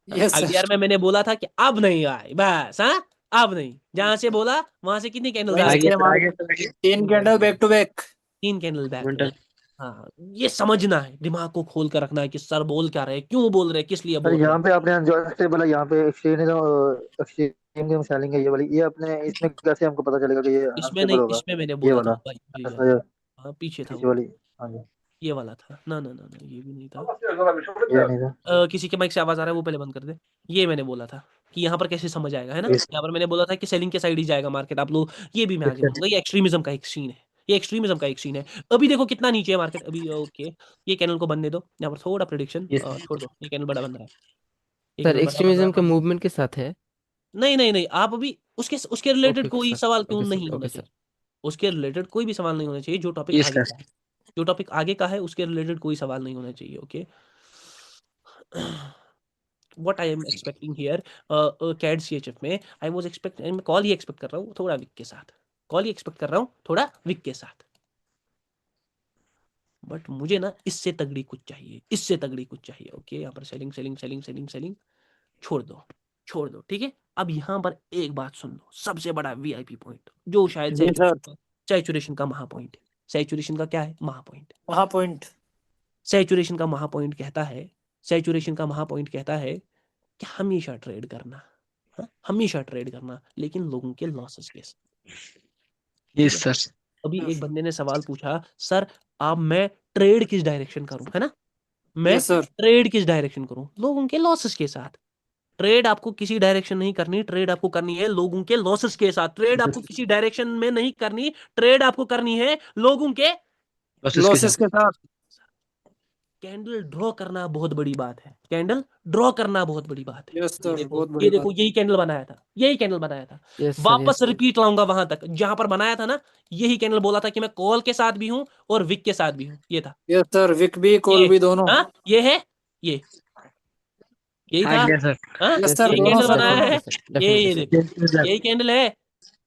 Yes IDR sir. में मैंने बोला था कि अब नहीं आए, बस। हाँ, अब नहीं, जहां से बोला वहां से कितनी कैंडल्स वहीं आ से रही है, आगे सर, हमारे आगे सर, आगे। 3 candle back to back. 3 candle back to momentum. Back. हाँ, ये समझना है, दिमाग को खोल कर रखना है कि सर बोल क्या रहे हैं, क्यों बोल रहे हैं, किस लिए सर बोल रहे यहाँ हैं। पे आपने जो बोला, यहाँ पे एक्सचेंज सेलिंग है ये वाली, ये अपने इसमें कैसे हमको पता चलेगा कि ये इसमें नहीं, अनस्टेबल होगा? इसमें मैंने ये बोला था वाला, भाई, भाई जान। अच्छा, ये हाँ, पीछे था पीछे वो, वाली। हाँ जी। ये वाला था ना ना ना ना, ये भी नहीं था। ये नहीं था। किसी के माइक से आवाज आ रहा है वो पहले बंद कर दे। ये मैंने बोला था कि यहाँ पर कैसे समझ आएगा, है ना। Yes. यहाँ पर मैंने बोला था कि सेलिंग के साइड ही जाएगा मार्केट, आप लोग ये भी मैं आगे बोलूंगा, ये एक्सट्रीमिज्म का एक सीन है, ये एक्सट्रीमिज्म का एक सीन है। अभी देखो कितना नीचे है मार्केट अभी, ओके ये कैंडल को बनने दो, यहाँ पर थोड़ा प्रेडिक्शन Yes. छोड़ दो, ये कैंडल बड़ा बन रहा है, ये सर कैंडल बड़ा बन एक्सट्रीमिज्म के रहा है। मूवमेंट के साथ है। नहीं नहीं नहीं, आप अभी उसके रिलेटेड ओके कोई सर, सवाल क्यों ओके सर, नहीं होना ओके चाहिए, सर। उसके रिलेटेड कोई भी सवाल नहीं होना चाहिए। जो टॉपिक Yes, आगे sir. का है, जो टॉपिक आगे का है उसके रिलेटेड कोई सवाल नहीं होना चाहिए, okay. what I am expecting here, CAD CHF में I was expecting, मैं कॉल ही एक्सपेक्ट कर रहा हूँ थोड़ा विक के साथ, कॉल ही एक्सपेक्ट कर रहा हूँ थोड़ा विक के साथ, बट मुझे ना इससे तगड़ी कुछ चाहिए, इससे तगड़ी कुछ चाहिए, ओके। यहाँ पर selling selling selling selling selling छोड़ दो, छोड़ दो, ठीक है। अब यहाँ पर एक बात सुन लो, सबसे बड़ा वीआईपी पॉइंट जो शायद जी सर। सैचुरेशन का महा पॉइंट है। सैचुरेशन का क्या है? महा पॉइंट। वहाँ पॉइंट। सैचुरेशन का महा पॉइंट कहता है, सैचुरेशन का महा पॉइंट कहता है कि हमेशा ट्रेड करना, हाँ? हमेशा ट्रेड करना, लेकिन लोगों के लॉसेस के साथ। Yes, sir. अभी एक बंदे ने सवाल पूछा, सर अब मैं ट्रेड किस डायरेक्शन करूं, है ना, मैं यस सर। ट्रेड किस डायरेक्शन करूं? लोगों के लॉसेस के साथ। ट्रेड आपको किसी डायरेक्शन नहीं करनी, ट्रेड आपको करनी है लोगों के लॉसेस के साथ। ट्रेड आपको किसी डायरेक्शन में नहीं करनी, ट्रेड आपको करनी है लोगों के लॉसेस के साथ। कैंडल ड्रॉ करना बहुत बड़ी बात है, कैंडल ड्रॉ करना बहुत बड़ी बात है। यस सर, बहुत ये बड़ी देखो बात। यही कैंडल बनाया था, यही कैंडल बनाया था। यस सर, वापस यस सर। रिपीट लाऊंगा वहां तक जहां पर बनाया था ना, यही कैंडल बोला था कि मैं कॉल के साथ भी हूं और विक के साथ भी हूं, ये था। यस सर, विक भी कॉल ये भी दोनों। हाँ ये है, ये यही था, हाँ, yes, sir. हाँ यस यस सर, यही दोनों कैंडल सर, बनाया दोनों। है, डेफिनेटली सर, ये डेफिनेटली देखो Yes, sir. यही कैंडल है।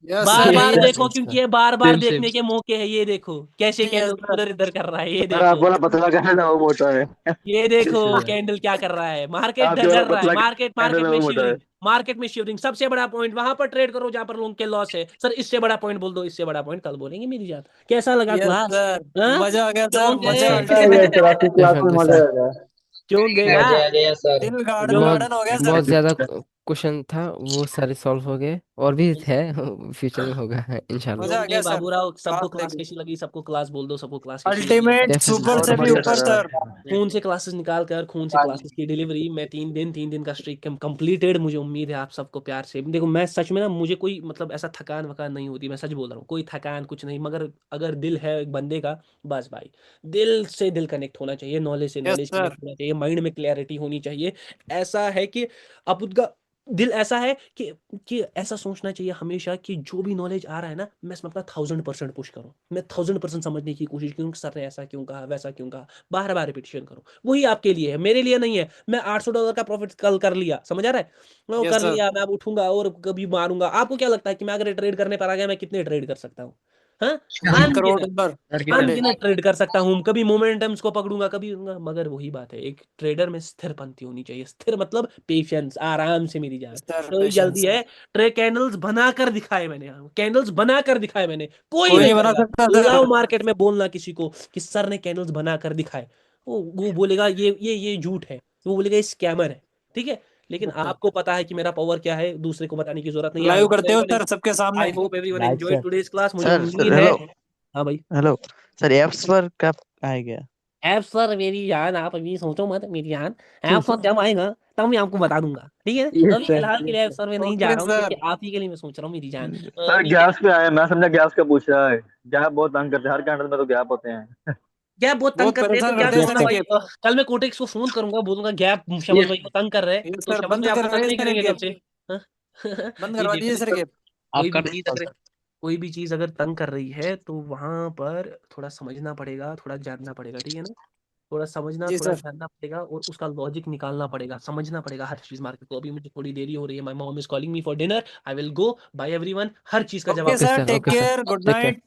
यस बार सर, बार यही है। देखो क्योंकि ये बार बार Same, same. देखने के मौके है, ये देखो कैसे यस कैंडल सर। उधर इधर कर रहा है, ये सर आपको देखो, वाला पतला कैंडल है वो मोटा है, ये देखो कैंडल क्या कर रहा है, मार्केट आपके वाला डर रहा है, पतला मार्केट कैंडल है में वो मोटा है। शिवरिंग, मार्केट में शिवरिंग। सबसे बड़ा पॉइंट वहां पर ट्रेड करो जहां पर लोगों के लॉस है। सर इससे बड़ा पॉइंट बोल दो, इससे बड़ा पॉइंट कल बोलेंगे मेरी जान। कैसा लगा यस क्लास? सर, हाँ? मजा आ गया क्यों सर, मजा आ सर, मजा आ गया सर, आपकी गया। क्लास में डेफिनेटली मजा सर। आ गया। क्यों गया? मजा आ गया, sir. दिल गार्डन क्यों? गार्डन हो गया बहुत सर। ज्यादा क्वेश्चन था, वो सारे सॉल्व हो गए, और भी थे, फ्यूचर में होगा इंशाल्लाह। मजा आ क्यों गया गए सर। बाबूराव? सबको क्लास क्लास लेके। कैसी लगी? सबको क्लास बोल दो, सबको क्लास कैसी लगी? अल्टीमेट, डेफिनेटली सुपर बहुत से भी बढ़िया ऊपर सर। सर। खून से क्लासेस निकाल कर, खून से क्लासेस की डिलीवरी। मैं 3 दिन का स्ट्रीक कंप्लीटेड। मुझे उम्मीद है आप सबको प्यार से, देखो मैं सच में ना, मुझे कोई मतलब ऐसा थकान वकान नहीं होती, मैं सच बोल रहा हूँ, कोई थकान कुछ नहीं, मगर अगर दिल है एक बंदे का, बस भाई दिल से दिल कनेक्ट होना चाहिए, नॉलेज से यस नॉलेज सर। कनेक्ट होना चाहिए, माइंड में क्लैरिटी होनी चाहिए। ऐसा है कि अब उसका दिल ऐसा है कि ऐसा सोचना चाहिए हमेशा कि जो भी नॉलेज आ रहा है ना, मैं इसमें अपना 1000% पुश करूँ, मैं 1000% समझने की कोशिश करूँ कि सर ने ऐसा क्यों कहा, वैसा क्यों कहा, बार बार रिपीटिशन करूँ। वही आपके लिए है, मेरे लिए नहीं है। मैं $800 का प्रॉफिट कल कर लिया, समझ आ रहा है, मैं वो यस कर सर। लिया, मैं अब उठूंगा और कभी मारूंगा। आपको क्या लगता है कि मैं अगर ट्रेड करने पर आ गया मैं कितने ट्रेड कर सकता हूँ? हाँ 1 करोड़ अनगिनत, पर पर डे। अनगिनत ट्रेड कर सकता हूँ, कभी मोमेंटम्स को पकड़ूंगा, कभी मगर वही बात है, एक ट्रेडर में स्थिरपंथी होनी चाहिए। स्थिर मतलब पेशेंस, आराम से मेरी जान, सर कोई पेशेंस। जल्दी है। ट्रे कैंडल्स बना कर दिखाए मैंने, कैंडल्स बना कर दिखाए मैंने, कोई कोई नहीं नहीं बना करेगा। सकता लाओ सर। मार्केट में बोलना किसी को कि सर ने कैंडल्स बना कर दिखाए, वो बोलेगा ये झूठ है, वो बोलेगा ये स्कैमर है, ठीक है। लेकिन आपको पता है कि मेरा पावर क्या है, दूसरे को बताने की जरूरत नहीं है। लाइव करते हो सर सबके सामने। I hope everyone right enjoyed sir. Today's class. मुझे सर उम्मीद है, हेलो, हाँ भाई। हेलो सर, एप्स पर कब आएगा? ऐप सर मेरी जान, आप अभी सोचो मत मेरी जान, ऐप सर जब आएगा तब मैं आपको बता दूंगा, ठीक है। Yes, अभी sir. फिलहाल के लिए ऐप सर में नहीं जा ओके रहा हूँ, सर। क्योंकि आप ही के लिए मैं सोच रहा हूँ मेरी जान। सर ठीक है, गैस पे आए, मैं समझा गैस का पूछ रहा है। गैप बहुत तंग करते हैं, हर कैंडल में तो गैप होते हैं। गैप बहुत तंग बहुत करते हैं तो परेशान क्या करते हैं करूँ सर ना भाई, ये। कल मैं कोटेक्स को फोन करूंगा, बोलूंगा गैप शमस Yes. भाई को तंग कर रहे हैं, ये तो सर शमस बंद भाई आपको करवा तंग नहीं दीजिए सर करेंगे ये कब से? हाँ? बंद ये करवा देखो दीजिए सर ये। कोई आप भी कर चीज दो अगर सर. कोई भी चीज अगर तंग कर रही है तो वहां पर थोड़ा समझना पड़ेगा, थोड़ा जानना पड़ेगा, ठीक है ना। थोड़ा समझना, जी थोड़ा सर। जानना पड़ेगा और उसका लॉजिक निकालना पड़ेगा, समझना पड़ेगा हर चीज मार्केट को। अभी मुझे थोड़ी देरी हो रही है, my mom is calling me for dinner, I will go, bye everyone. हर चीज का ओके जवाब sir, sir, take okay sir, care, good take care. Night.